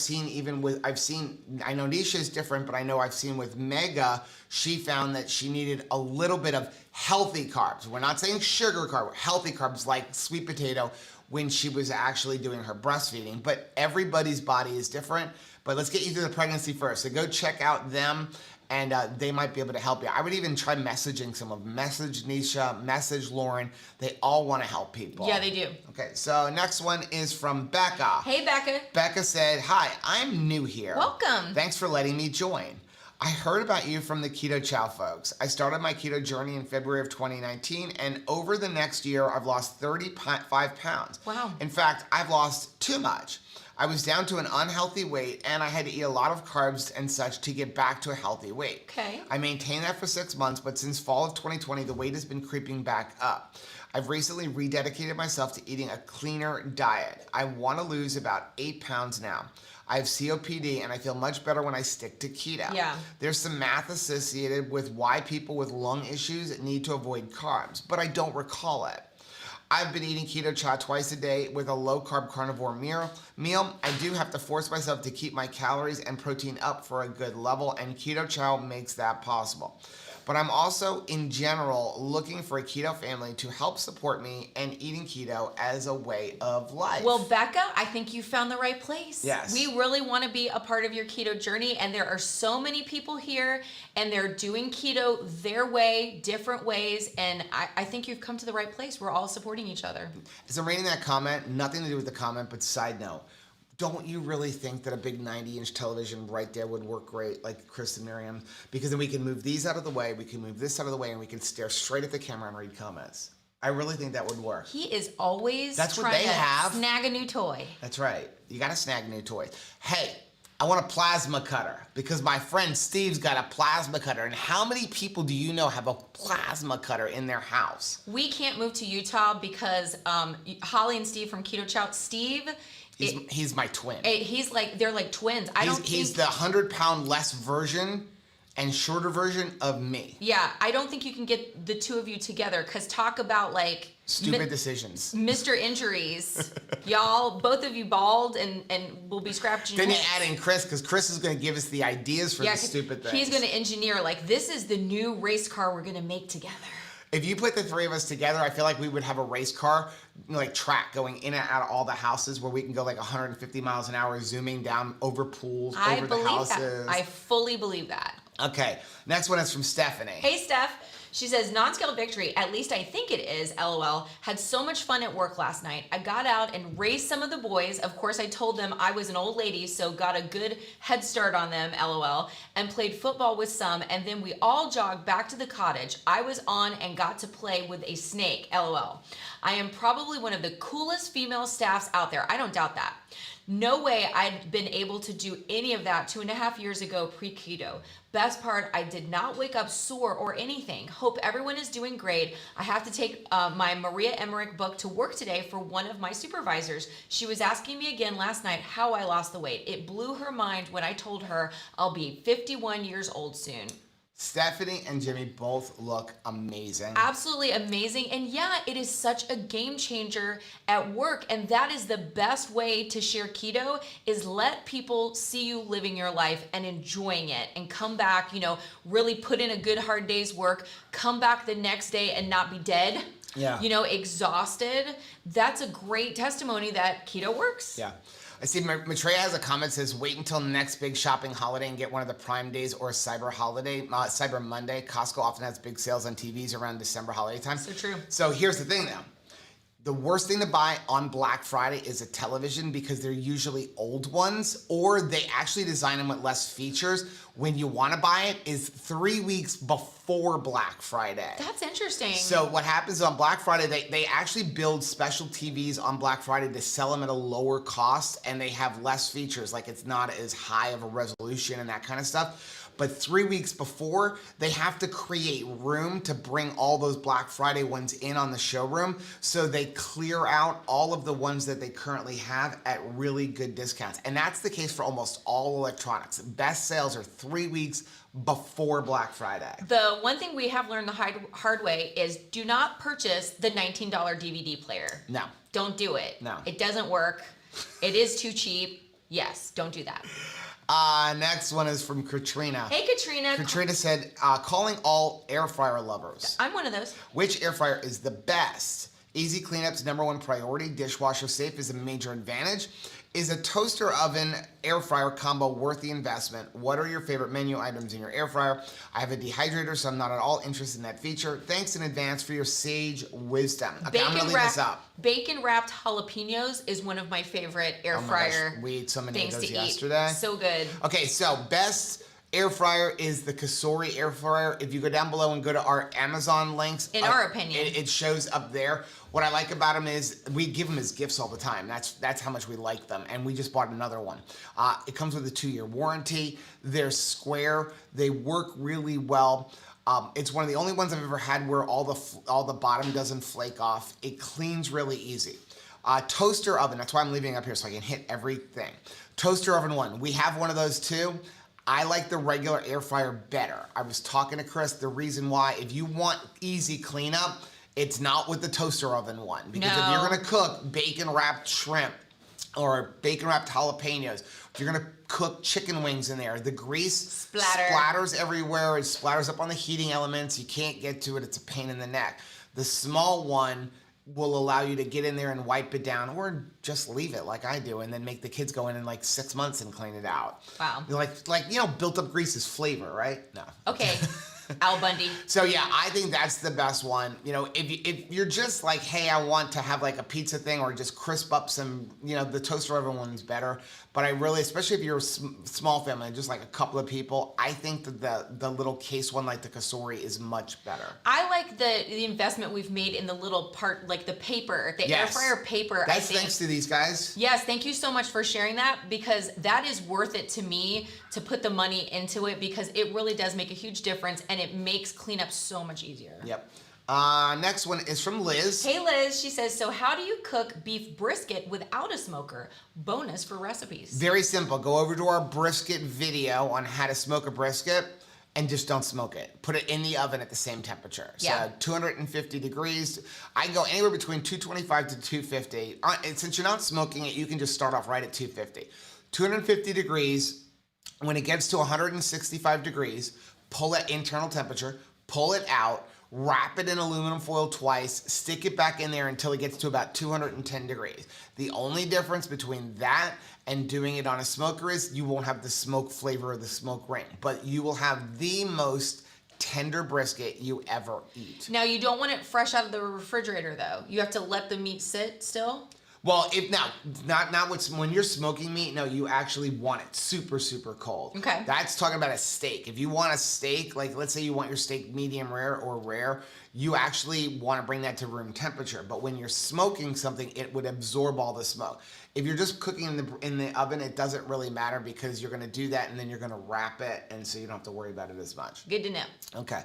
Nisha is different, but I know I've seen with Mega, she found that she needed a little bit of healthy carbs. We're not saying sugar carb, healthy carbs like sweet potato when she was actually doing her breastfeeding. But everybody's body is different. But let's get you through the pregnancy first. So go check out them, and they might be able to help you. I would even try messaging some of them. Message Nisha, message Lauren. They all want to help people. Yeah, they do. Okay, so next one is from Becca. Hey, Becca. Becca said, hi, I'm new here. Welcome. Thanks for letting me join. I heard about you from the Keto Chow folks. I started my keto journey in February of 2019, and over the next year, I've lost 35 pounds. Wow. In fact, I've lost too much. I was down to an unhealthy weight, and I had to eat a lot of carbs and such to get back to a healthy weight. Okay. I maintained that for 6 months, but since fall of 2020, the weight has been creeping back up. I've recently rededicated myself to eating a cleaner diet. I want to lose about 8 pounds now. I have COPD, and I feel much better when I stick to keto. Yeah. There's some math associated with why people with lung issues need to avoid carbs, but I don't recall it. I've been eating keto chow twice a day with a low-carb carnivore meal. I do have to force myself to keep my calories and protein up for a good level, and keto chow makes that possible. But I'm also, in general, looking for a keto family to help support me and eating keto as a way of life. Well, Becca, I think you found the right place. Yes. We really want to be a part of your keto journey, and there are so many people here, and they're doing keto their way, different ways, and I think you've come to the right place. We're all supporting each other. So I'm reading that comment, nothing to do with the comment, but side note. Don't you really think that a big 90-inch television right there would work great, like Kristen, Miriam? Because then we can move these out of the way, we can move this out of the way, and we can stare straight at the camera and read comments. I really think that would work. He is always That's what trying they to have. snag a new toy. That's right. You got to snag new toys. Hey, I want a plasma cutter because my friend Steve's got a plasma cutter. And how many people do you know have a plasma cutter in their house? We can't move to Utah because Holly and Steve from Keto Chow, Steve... He's my twin. They're like twins. He's the 100-pound less version and shorter version of me. Yeah, I don't think you can get the two of you together because talk about like stupid decisions. Mr. Injuries. Y'all, both of you bald and will be scratching Then you heads. add in Chris because Chris is going to give us the ideas for the stupid things. He's going to engineer like this is the new race car we're going to make together. If you put the three of us together, I feel like we would have a race car, like track going in and out of all the houses where we can go like 150 miles an hour, zooming down over pools, over the houses. I fully believe that. Okay, next one is from Stephanie. Hey, Steph. She says, non-scale victory, at least I think it is, LOL. Had so much fun at work last night. I got out and raised some of the boys. Of course, I told them I was an old lady, so got a good head start on them, LOL, and played football with some, and then we all jogged back to the cottage. I was on and got to play with a snake, LOL. I am probably one of the coolest female staffs out there. I don't doubt that. No way I'd been able to do any of that 2.5 years ago pre-keto. Best part, I did not wake up sore or anything. Hope everyone is doing great. I have to take my Maria Emmerich book to work today for one of my supervisors. She was asking me again last night how I lost the weight. It blew her mind when I told her I'll be 51 years old soon. Stephanie and Jimmy both look amazing. Absolutely amazing. And yeah, it is such a game changer at work. And that is the best way to share keto is let people see you living your life and enjoying it and come back, really put in a good hard day's work, come back the next day and not be dead. Yeah. Exhausted. That's a great testimony that keto works. Yeah. I see Maitreya has a comment that says, wait until next big shopping holiday and get one of the Prime Days or Cyber Monday. Costco often has big sales on TVs around December holiday time. So true. So here's the thing now. The worst thing to buy on Black Friday is a television because they're usually old ones or they actually design them with less features. When you want to buy it is 3 weeks before Black Friday. That's interesting. So what happens on Black Friday, they actually build special TVs on Black Friday to sell them at a lower cost and they have less features. Like it's not as high of a resolution and that kind of stuff. But 3 weeks before, they have to create room to bring all those Black Friday ones in on the showroom. So they clear out all of the ones that they currently have at really good discounts. And that's the case for almost all electronics. Best sales are 3 weeks before Black Friday. The one thing we have learned the hard way is do not purchase the $19 DVD player. No. Don't do it. No. It doesn't work. It is too cheap. Yes, don't do that. Next one is from Katrina. Hey, Katrina. Katrina said, calling all air fryer lovers. I'm one of those. Which air fryer is the best? Easy cleanup's #1 priority. Dishwasher safe is a major advantage. Is a toaster oven air fryer combo worth the investment? What are your favorite menu items in your air fryer? I have a dehydrator, so I'm not at all interested in that feature. Thanks in advance for your sage wisdom. Okay, I'm gonna leave this up. Bacon wrapped jalapenos is one of my favorite air fryer gosh, we ate so many of things those to yesterday. eat. So good. Okay, so best air fryer is the Kasori air fryer. If you go down below and go to our Amazon links, In our opinion, it shows up there. What I like about them is we give them as gifts all the time. That's how much we like them, and we just bought another one. It comes with a 2-year warranty. They're square. They work really well. It's one of the only ones I've ever had where all the bottom doesn't flake off. It cleans really easy. Toaster oven. That's why I'm leaving it up here so I can hit everything. Toaster oven 1. We have one of those too. I like the regular air fryer better. I was talking to Chris. The reason why, if you want easy cleanup, it's not with the toaster oven one. Because if you're gonna cook bacon wrapped shrimp or bacon wrapped jalapenos, if you're gonna cook chicken wings in there, the grease splatters everywhere. It splatters up on the heating elements. You can't get to it. It's a pain in the neck. The small one will allow you to get in there and wipe it down, or just leave it like I do, and then make the kids go in like 6 months and clean it out. Wow. Like built up grease is flavor, right? No. Okay. Al Bundy. So yeah, I think that's the best one. If you're just like, hey, I want to have like a pizza thing or just crisp up some, the toaster oven one's better. But I really, especially if you're a small family, just like a couple of people, I think that the little case one like the Kasori is much better. I like the investment we've made in the little part, like the paper, the air fryer paper. That's thanks to these guys. Yes, thank you so much for sharing that, because that is worth it to me to put the money into it, because it really does make a huge difference and it makes cleanup so much easier. Yep. Next one is from Liz. Hey Liz, she says, so how do you cook beef brisket without a smoker? Bonus for recipes. Very simple. Go over to our brisket video on how to smoke a brisket and just don't smoke it. Put it in the oven at the same temperature. Yeah. So 250 degrees. I go anywhere between 225 to 250. And since you're not smoking it, you can just start off right at 250. 250 degrees. When it gets to 165 degrees, pull at internal temperature, pull it out, wrap it in aluminum foil twice, stick it back in there until it gets to about 210 degrees. The only difference between that and doing it on a smoker is you won't have the smoke flavor or the smoke ring, but you will have the most tender brisket you ever eat. Now you don't want it fresh out of the refrigerator though. You have to let the meat sit still. Well, when you're smoking meat, no, you actually want it super, super cold. Okay. That's talking about a steak. If you want a steak, like let's say you want your steak medium rare or rare, you actually want to bring that to room temperature. But when you're smoking something, it would absorb all the smoke. If you're just cooking in the oven, it doesn't really matter because you're going to do that and then you're going to wrap it, and so you don't have to worry about it as much. Good to know. Okay.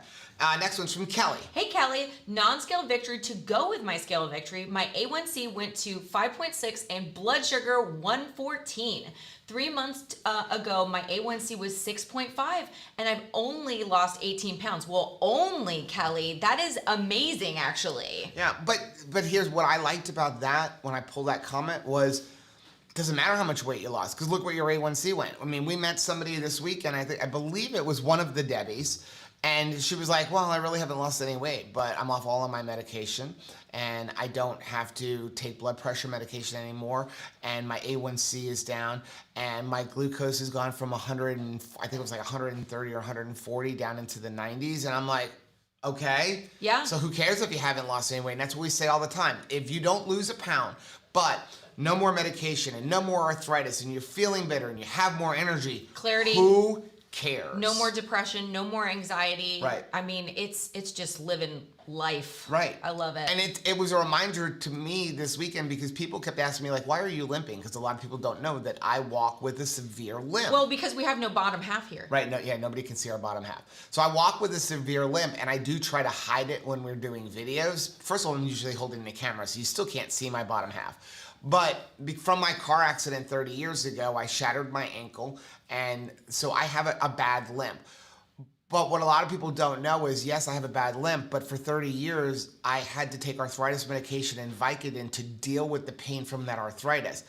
Next one's from Kelly. Hey Kelly, non-scale victory to go with my scale of victory. My A1C went to 5.6 and blood sugar 114. 3 months ago, my A1C was 6.5 and I've only lost 18 pounds. Well, only, Kelly. That is amazing, actually. Yeah, but here's what I liked about that when I pulled that comment was, it doesn't matter how much weight you lost, because look where your A1C went. I mean, we met somebody this weekend, I believe it was one of the Debbies, and she was like, well, I really haven't lost any weight, but I'm off all of my medication, and I don't have to take blood pressure medication anymore, and my A1C is down, and my glucose has gone from 100, and I think it was like 130 or 140 down into the 90s, and I'm like, okay. Yeah. So who cares if you haven't lost any weight? And that's what we say all the time. If you don't lose a pound, but no more medication and no more arthritis and you're feeling better and you have more energy. Clarity. Who cares? No more depression, no more anxiety. Right. I mean, it's just living life. Right. I love it. And it was a reminder to me this weekend because people kept asking me, like, why are you limping? Because a lot of people don't know that I walk with a severe limp. Well, because we have no bottom half here. Right. No, yeah, nobody can see our bottom half. So I walk with a severe limp, and I do try to hide it when we're doing videos. First of all, I'm usually holding the camera, so you still can't see my bottom half. But from my car accident 30 years ago, I shattered my ankle, and so I have a bad limp. But what a lot of people don't know is, yes, I have a bad limp, but for 30 years, I had to take arthritis medication and Vicodin to deal with the pain from that arthritis.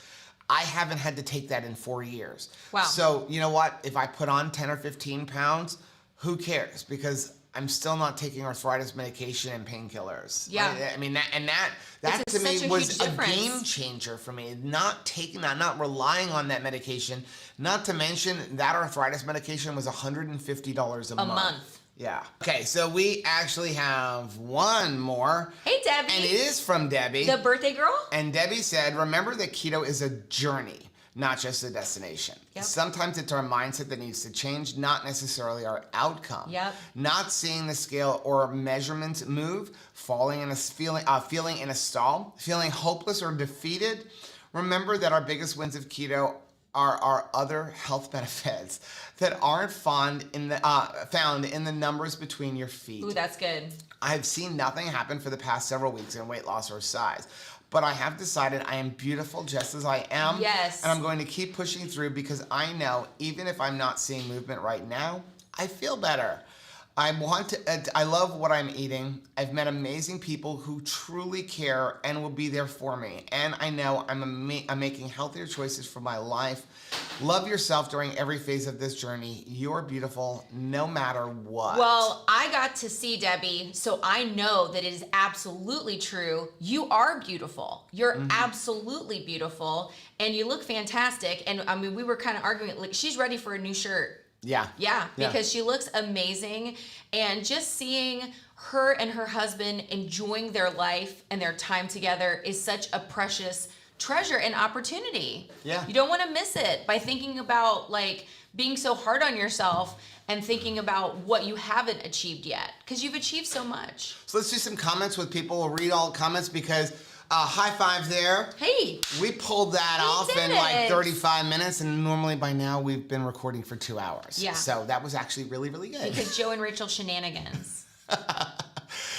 I haven't had to take that in 4 years. Wow. So you know what? If I put on 10 or 15 pounds, who cares? Because I'm still not taking arthritis medication and painkillers. Yeah. Right? I mean, that to such me a was huge a difference. game changer for me. Not taking that, not relying on that medication. Not to mention that arthritis medication was $150 a month. Yeah. Okay, so we actually have one more. Hey, Debbie. And it is from Debbie. The birthday girl? And Debbie said, remember that keto is a journey, not just a destination. Yep. Sometimes it's our mindset that needs to change, not necessarily our outcome. Yep. Not seeing the scale or measurements move, feeling in a stall, feeling hopeless or defeated. Remember that our biggest wins of keto are our other health benefits that aren't found in the numbers between your feet. Ooh, that's good. I've seen nothing happen for the past several weeks in weight loss or size, but I have decided I am beautiful just as I am. Yes. And I'm going to keep pushing through because I know even if I'm not seeing movement right now, I feel better. I love what I'm eating. I've met amazing people who truly care and will be there for me. And I know I'm making healthier choices for my life. Love yourself during every phase of this journey. You're beautiful no matter what. Well, I got to see Debbie, so I know that it is absolutely true. You are beautiful. You're absolutely beautiful, and you look fantastic. And I mean, we were kind of arguing, like, she's ready for a new shirt. Yeah. Yeah, because she looks amazing. And just seeing her and her husband enjoying their life and their time together is such a precious treasure and opportunity. Yeah. You don't want to miss it by thinking about like being so hard on yourself and thinking about what you haven't achieved yet, because you've achieved so much. So let's do some comments with people. We'll read all the comments because high five there. Hey. We pulled that off in did like it. 35 minutes, and normally by now we've been recording for 2 hours. Yeah. So that was actually really, really good. Because Joe and Rachel shenanigans.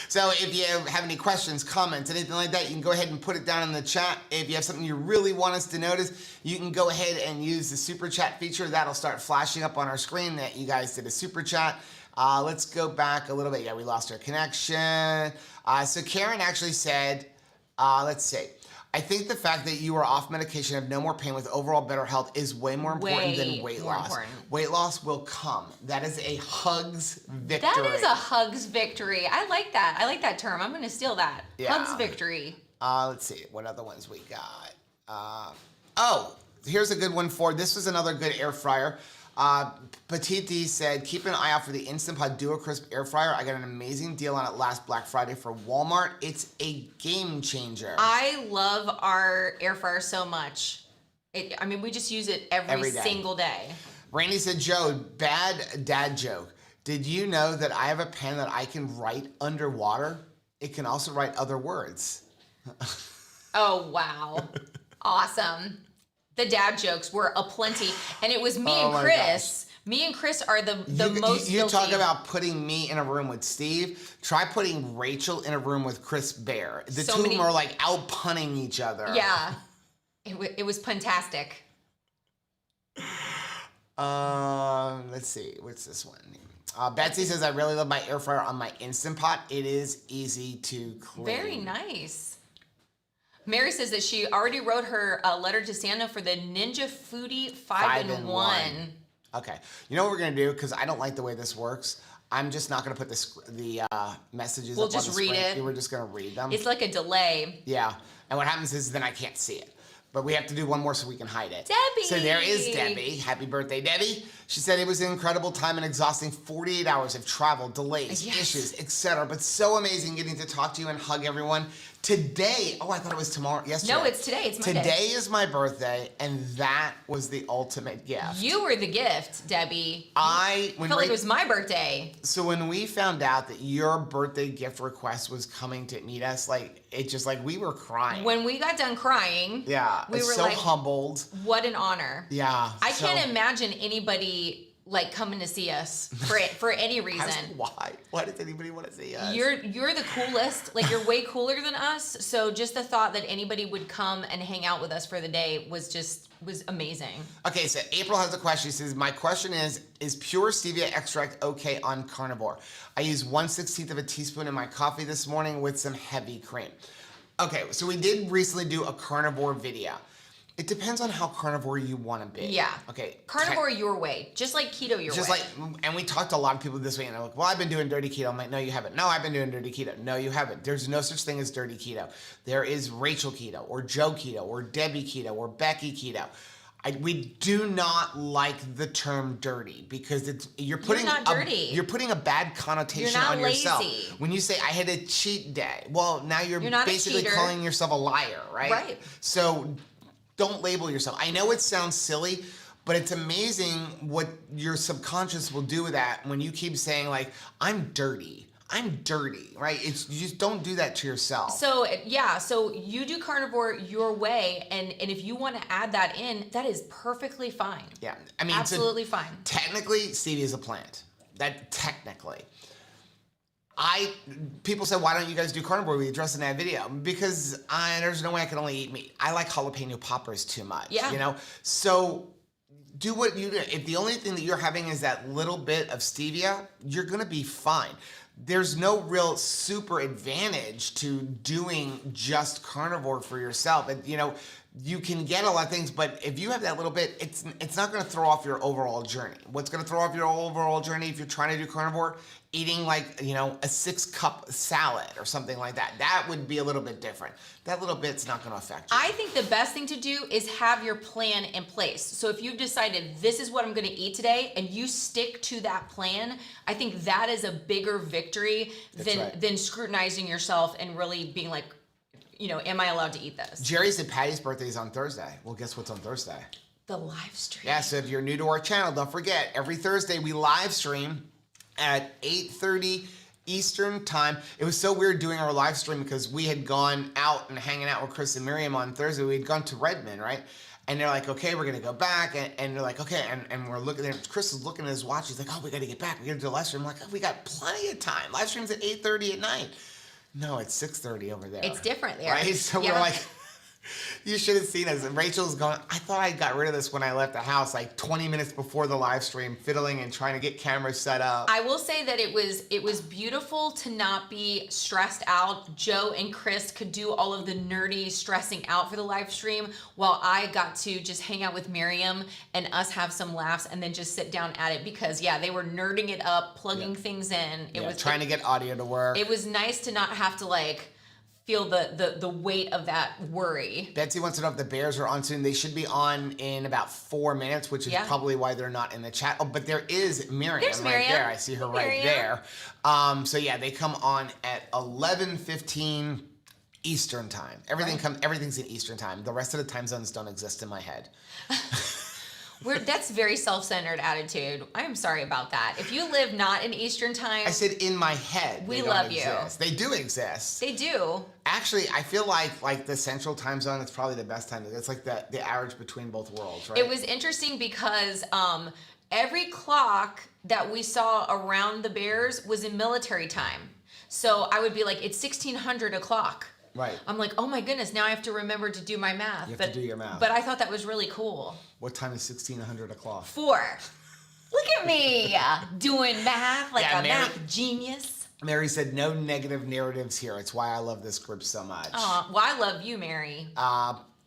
So if you have any questions, comments, anything like that, you can go ahead and put it down in the chat. If you have something you really want us to notice, you can go ahead and use the super chat feature. That'll start flashing up on our screen that you guys did a super chat. Let's go back a little bit. Yeah, we lost our connection. So Karen actually said, let's see. I think the fact that you are off medication, have no more pain with overall better health is way more important than weight loss. Important. Weight loss will come. That is a hugs victory. That is a hugs victory. I like that. I like that term. I'm going to steal that. Yeah. Hugs victory. Let's see. What other ones we got? Oh, here's a good one for, this was another good air fryer. Petite D said, keep an eye out for the Instant Pot Duo Crisp Air Fryer. I got an amazing deal on it last Black Friday for Walmart. It's a game changer. I love our air fryer so much. I mean, we just use it every day. single day. Randy said, Joe, bad dad joke. Did you know that I have a pen that I can write underwater? It can also write other words. Oh, wow. Awesome. The dad jokes were aplenty. And it was me and my Chris. Me and Chris are the most You guilty. talk about putting me in a room with Steve. Try putting Rachel in a room with Chris Bear. The So two of many- them are like out punning each other. Yeah. It was fantastic. Let's see. What's this one? Betsy says, I really love my air fryer on my Instant Pot. It is easy to clean. Very nice. Mary says that she already wrote her letter to Santa for the Ninja Foodie 5-in-1. Okay. You know what we're going to do? Because I don't like the way this works. I'm just not going to put the messages We'll up just on the read screen. it. We're just going to read them. It's like a delay. Yeah. And what happens is then I can't see it. But we have to do one more so we can hide it. Debbie! So there is Debbie. Happy birthday, Debbie. She said it was an incredible time and exhausting 48 hours of travel, delays, Yes. issues, etc. But so amazing getting to talk to you and hug everyone. Today, I thought it was tomorrow, yesterday. No, it's today. It's Monday. Today is my birthday, and that was the ultimate gift. You were the gift, Debbie. I felt like it was my birthday. So when we found out that your birthday gift request was coming to meet us, like it just like we were crying. When we got done crying, Yeah, we were so like, humbled. what an honor. Yeah, I so- can't imagine anybody like coming to see us for any reason. Why? Why does anybody want to see us? You're the coolest. Like, you're way cooler than us. So just the thought that anybody would come and hang out with us for the day was amazing. Okay, so April has a question. She says, my question is pure stevia extract okay on carnivore? I use 1/16 of a teaspoon in my coffee this morning with some heavy cream. Okay, so we did recently do a carnivore video. It depends on how carnivore you want to be. Yeah. Okay. Carnivore your way, just like keto your way. And we talked to a lot of people this week, and they're like, well, I've been doing dirty keto. I'm like, no, you haven't. No, I've been doing dirty keto. No, you haven't. There's no such thing as dirty keto. There is Rachel keto, or Joe keto, or Debbie keto, or Becky keto. We do not like the term dirty because you're putting a bad connotation on yourself. Lazy. When you say I had a cheat day, well, now you're basically calling yourself a liar, right? Right. So don't label yourself. I know it sounds silly, but it's amazing what your subconscious will do with that when you keep saying like, I'm dirty, right? You just don't do that to yourself. So you do carnivore your way, and if you want to add that in, that is perfectly fine. Yeah, I mean, absolutely fine. Technically, stevia is a plant. People say, why don't you guys do carnivore? We addressed in that video because there's no way I can only eat meat. I like jalapeno poppers too much. Yeah. So do what you do. If the only thing that you're having is that little bit of stevia, you're gonna be fine. There's no real super advantage to doing just carnivore for yourself. And you can get a lot of things, but if you have that little bit, it's not going to throw off your overall journey. What's going to throw off your overall journey if you're trying to do carnivore? Eating like, a 6-cup salad or something like that. That would be a little bit different. That little bit's not going to affect you. I think the best thing to do is have your plan in place. So if you've decided this is what I'm going to eat today and you stick to that plan, I think that is a bigger victory than scrutinizing yourself and really being like, am I allowed to eat this? Jerry said Patty's birthday is on Thursday. Well, guess what's on Thursday? The live stream. Yeah, so if you're new to our channel, don't forget, every Thursday we live stream at 8:30 Eastern time. It was so weird doing our live stream because we had gone out and hanging out with Chris and Miriam on Thursday. We had gone to Redmond, right? And they're like, okay, we're going to go back. And they're like, okay. And we're looking there. Chris is looking at his watch. He's like, oh, we got to get back. We got to do a live stream. I'm like, oh, we got plenty of time. Live stream's at 8:30 at night. No, it's 6:30 over there. It's different there. Right? So we're like, you should have seen us. And Rachel's going, I thought I got rid of this when I left the house, like 20 minutes before the live stream, fiddling and trying to get cameras set up. I will say that it was beautiful to not be stressed out. Joe and Chris could do all of the nerdy stressing out for the live stream while I got to just hang out with Miriam and us have some laughs and then just sit down at it because they were nerding it up, plugging things in. It was trying to get audio to work. It was nice to not have to feel the weight of that worry. Betsy wants to know if the Bears are on soon. They should be on in about 4 minutes, which is probably why they're not in the chat. Oh, but there is Miriam. There's right Miriam. there. I see her right there. So they come on at 11:15 Eastern time. Everything's in Eastern time. The rest of the time zones don't exist in my head. That's very self-centered attitude. I am sorry about that. If you live not in Eastern time, I said in my head. We love you. They do exist. They do. Actually, I feel like the Central time zone is probably the best time. It's like the average between both worlds, right? It was interesting because every clock that we saw around the Bears was in military time. So I would be like, it's 1600 o'clock. Right. I'm like, oh my goodness, now I have to remember to do my math. You have to do your math. But I thought that was really cool. What time is 1600 o'clock? 4. Look at me doing math like a math genius. Mary said no negative narratives here. It's why I love this group so much. Well, I love you, Mary.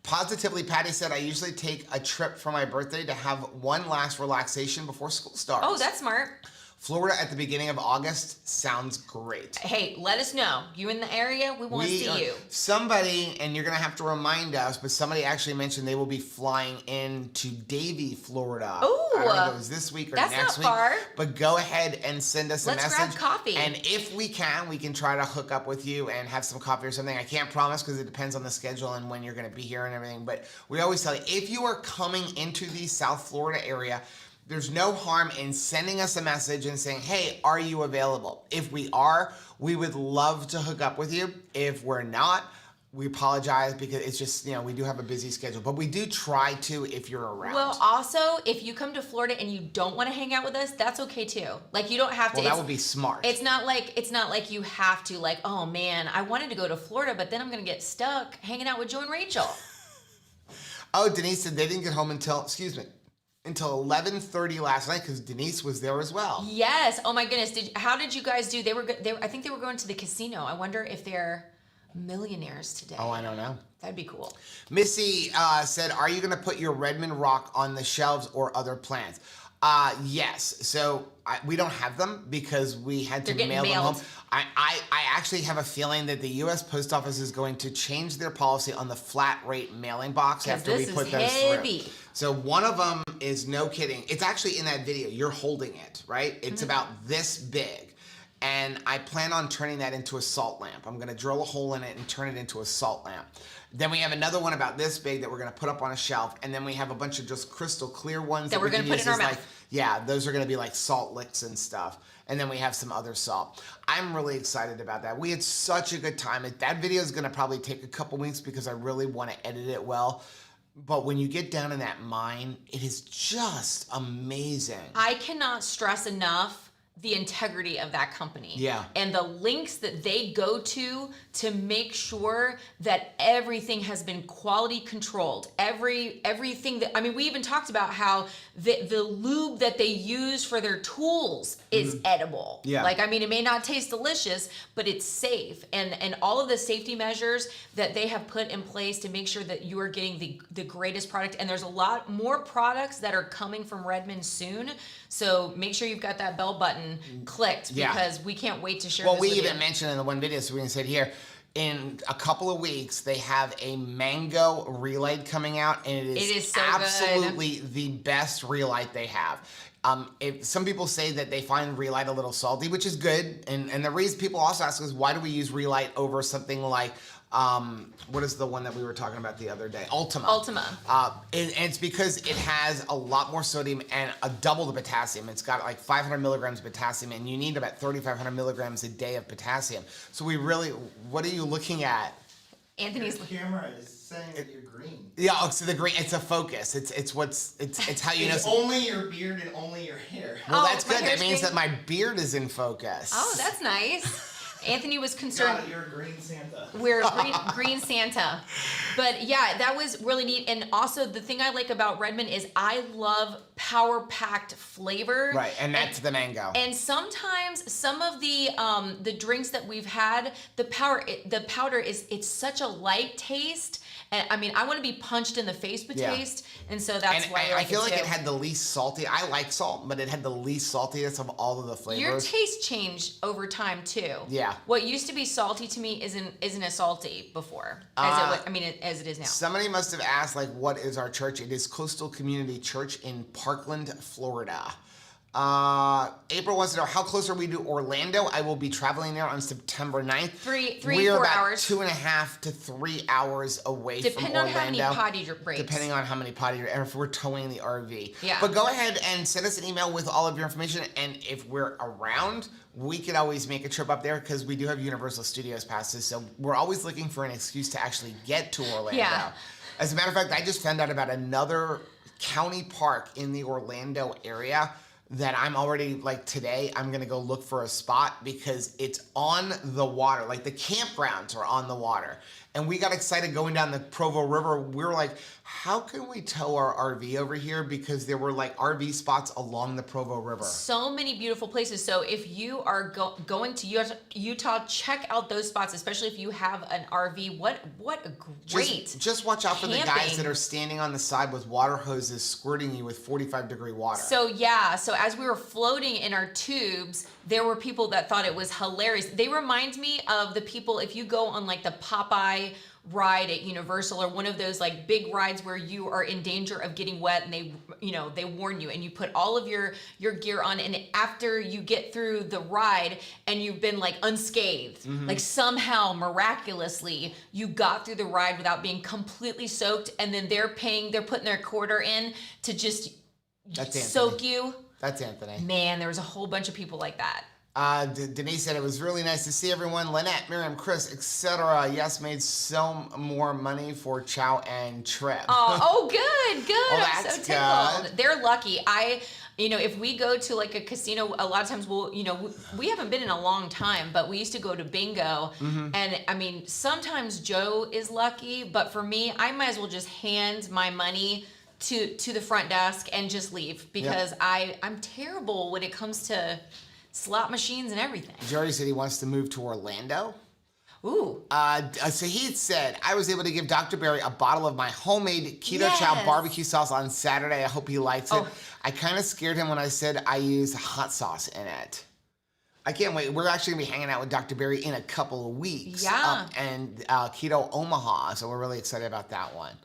Positively, Patty said, I usually take a trip for my birthday to have one last relaxation before school starts. Oh, that's smart. Florida at the beginning of August sounds great. Hey, let us know. You in the area? We want to see you. Somebody, and you're going to have to remind us, but somebody actually mentioned they will be flying into Davie, Florida. Oh, I don't know if it was this week or next week. Far. But go ahead and send us a message. Let's grab coffee. And if we can try to hook up with you and have some coffee or something. I can't promise because it depends on the schedule and when you're going to be here and everything. But we always tell you, if you are coming into the South Florida area, there's no harm in sending us a message and saying, hey, are you available? If we are, we would love to hook up with you. If we're not, we apologize because it's just, we do have a busy schedule. But we do try to if you're around. Well, also, if you come to Florida and you don't want to hang out with us, that's okay too. You don't have to. Well, that would be smart. It's not like you have to, oh man, I wanted to go to Florida, but then I'm going to get stuck hanging out with Joe and Rachel. Oh, Denise said they didn't get home until 11:30 last night because Denise was there as well. Yes. Oh my goodness. How did you guys do? I think they were going to the casino. I wonder if they're millionaires today? Oh, I don't know. That'd be cool. Missy said, are you going to put your Redmond rock on the shelves or other plans? Yes. So we don't have them because we had to mail them home. I actually have a feeling that the U.S. Post Office is going to change their policy on the flat rate mailing box after we put those through. So one of them is, no kidding, it's actually in that video. You're holding it, right? It's about this big. And I plan on turning that into a salt lamp. I'm going to drill a hole in it and turn it into a salt lamp. Then we have another one about this big that we're going to put up on a shelf. And then we have a bunch of just crystal clear ones that we're going to put in our mouth. Yeah, those are going to be like salt licks and stuff. And then we have some other salt. I'm really excited about that. We had such a good time. That video is going to probably take a couple weeks because I really want to edit it well. But when you get down in that mine, it is just amazing. I cannot stress enough the integrity of that company. Yeah. And the links that they go to make sure that everything has been quality controlled. Everything that, I mean, we even talked about how the lube that they use for their tools is edible. Yeah. Like, I mean, it may not taste delicious, but it's safe. And all of the safety measures that they have put in place to make sure that you are getting the greatest product. And there's a lot more products that are coming from Redmond soon. So make sure you've got that bell button clicked because we can't wait to share this with you. Well, we even mentioned in the one video, so we can say it here, in a couple of weeks, they have a mango relight coming out, and it is so absolutely the best relight they have. If some people say that they find relight a little salty, which is good, and the reason people also ask is, why do we use relight over something like what is the one that we were talking about the other day? Ultima. And it's because it has a lot more sodium and double the potassium. It's got like 500 milligrams of potassium, and you need about 3,500 milligrams a day of potassium. So we really, what are you looking at? Anthony's the camera is saying that you're green. Yeah, so the green, it's a focus. It's how you know. It's only your beard and only your hair. Well, that's good. That means that my beard is in focus. Oh, that's nice. Anthony was concerned. You're a green Santa. We're green Santa. But yeah, that was really neat. And also the thing I like about Redmond is I love power-packed flavor. Right, and that's the mango. And sometimes some of the drinks that we've had, the powder it's such a light taste. And I mean, I want to be punched in the face with taste, and so that's why I feel like it had the least salty. I like salt, but it had the least saltiness of all of the flavors. Your taste changed over time too. Yeah. What used to be salty to me isn't as salty before as it is now. Somebody must have asked, like, what is our church? It is Coastal Community Church in Parkland, Florida. April wants to know, how close are we to Orlando? I will be traveling there on September 9th. 4 hours. 2.5 to 3 hours away from Orlando. Depending on how many potty breaks. Depending on how many potty breaks, and if we're towing the RV. Yeah. But go ahead and send us an email with all of your information, and if we're around, we could always make a trip up there because we do have Universal Studios passes, so we're always looking for an excuse to actually get to Orlando. Yeah. As a matter of fact, I just found out about another county park in the Orlando area that I'm already, like, today, I'm gonna go look for a spot because it's on the water. Like, the campgrounds are on the water. And we got excited going down the Provo River. We were like, how can we tow our RV over here? Because there were like RV spots along the Provo River. So many beautiful places. So if you are going to Utah, check out those spots, especially if you have an RV. What a great Just watch out for the guys camping. that are standing on the side with water hoses squirting you with 45-degree water. So yeah, so as we were floating in our tubes, there were people that thought it was hilarious. They remind me of the people, if you go on like the Popeye ride at Universal or one of those like big rides where you are in danger of getting wet and they warn you and you put all of your gear on, and after you get through the ride and you've been like unscathed, like somehow miraculously you got through the ride without being completely soaked, and then they're putting their quarter in to just soak you. That's Anthony. Man, there was a whole bunch of people like that. Denise said it was really nice to see everyone. Lynette, Miriam, Chris, etc. Yes, made so more money for chow and trip. Oh, good. Well, I'm that's so tickled. good. They're lucky. If we go to like a casino, a lot of times we haven't been in a long time, but we used to go to bingo. And I mean, sometimes Joe is lucky, but for me, I might as well just hand my money to the front desk and just leave because I'm terrible when it comes to slot machines and everything. Jerry said he wants to move to Orlando. Ooh. So he said, I was able to give Dr. Berry a bottle of my homemade Keto Chow Yes. barbecue sauce on Saturday. I hope he likes it. Oh. I kind of scared him when I said I use hot sauce in it. I can't wait. We're actually going to be hanging out with Dr. Berry in a couple of weeks. Yeah. And Keto Omaha. So we're really excited about that one.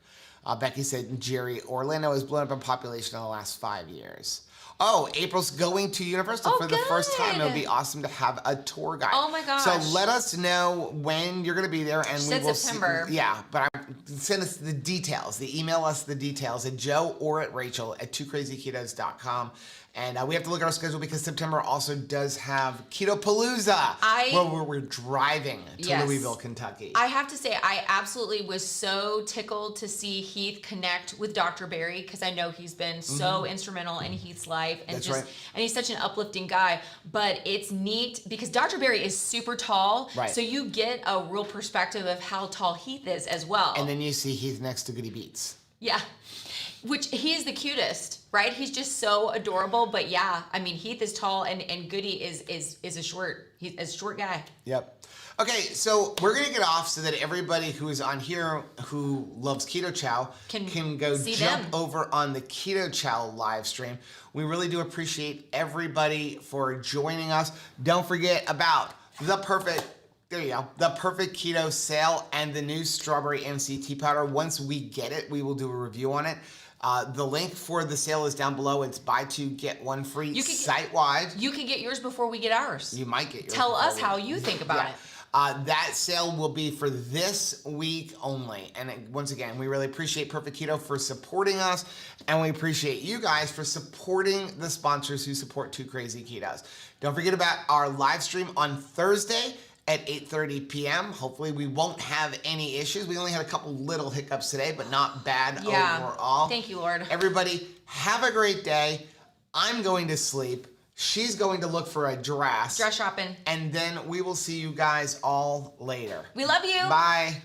Becky said, Jerry, Orlando has blown up in population in the last 5 years. Oh, April's going to Universal for the first time. It would be awesome to have a tour guide. Oh my gosh. So let us know when you're going to be there, and She we said will September. but send us the details. Email us the details at Joe or at Rachel at twoCrazyKetos.com. And we have to look at our schedule because September also does have Keto Palooza, where we're driving to Louisville, Kentucky. I have to say, I absolutely was so tickled to see Heath connect with Dr. Berry because I know he's been so instrumental in Heath's life, and and he's such an uplifting guy. But it's neat because Dr. Berry is super tall, so you get a real perspective of how tall Heath is as well. And then you see Heath next to Goody Beats. Yeah. Which he's the cutest, right? He's just so adorable. But yeah, I mean, Heath is tall and Goody is he's a short guy. Yep. Okay, so we're gonna get off so that everybody who is on here who loves Keto Chow can go jump over on the Keto Chow live stream. We really do appreciate everybody for joining us. Don't forget about the perfect keto sale and the new strawberry MCT powder. Once we get it, we will do a review on it. The link for the sale is down below. It's buy two, get one free site-wide. You can get yours before we get ours. You might get yours. Tell us how you think about it. That sale will be for this week only. And once again, we really appreciate Perfect Keto for supporting us. And we appreciate you guys for supporting the sponsors who support Two Crazy Ketos. Don't forget about our live stream on Thursday at 8:30 p.m. Hopefully we won't have any issues. We only had a couple little hiccups today, but not bad overall. Thank you, Lord. Everybody, have a great day. I'm going to sleep. She's going to look for a dress. Dress shopping. And then we will see you guys all later. We love you. Bye.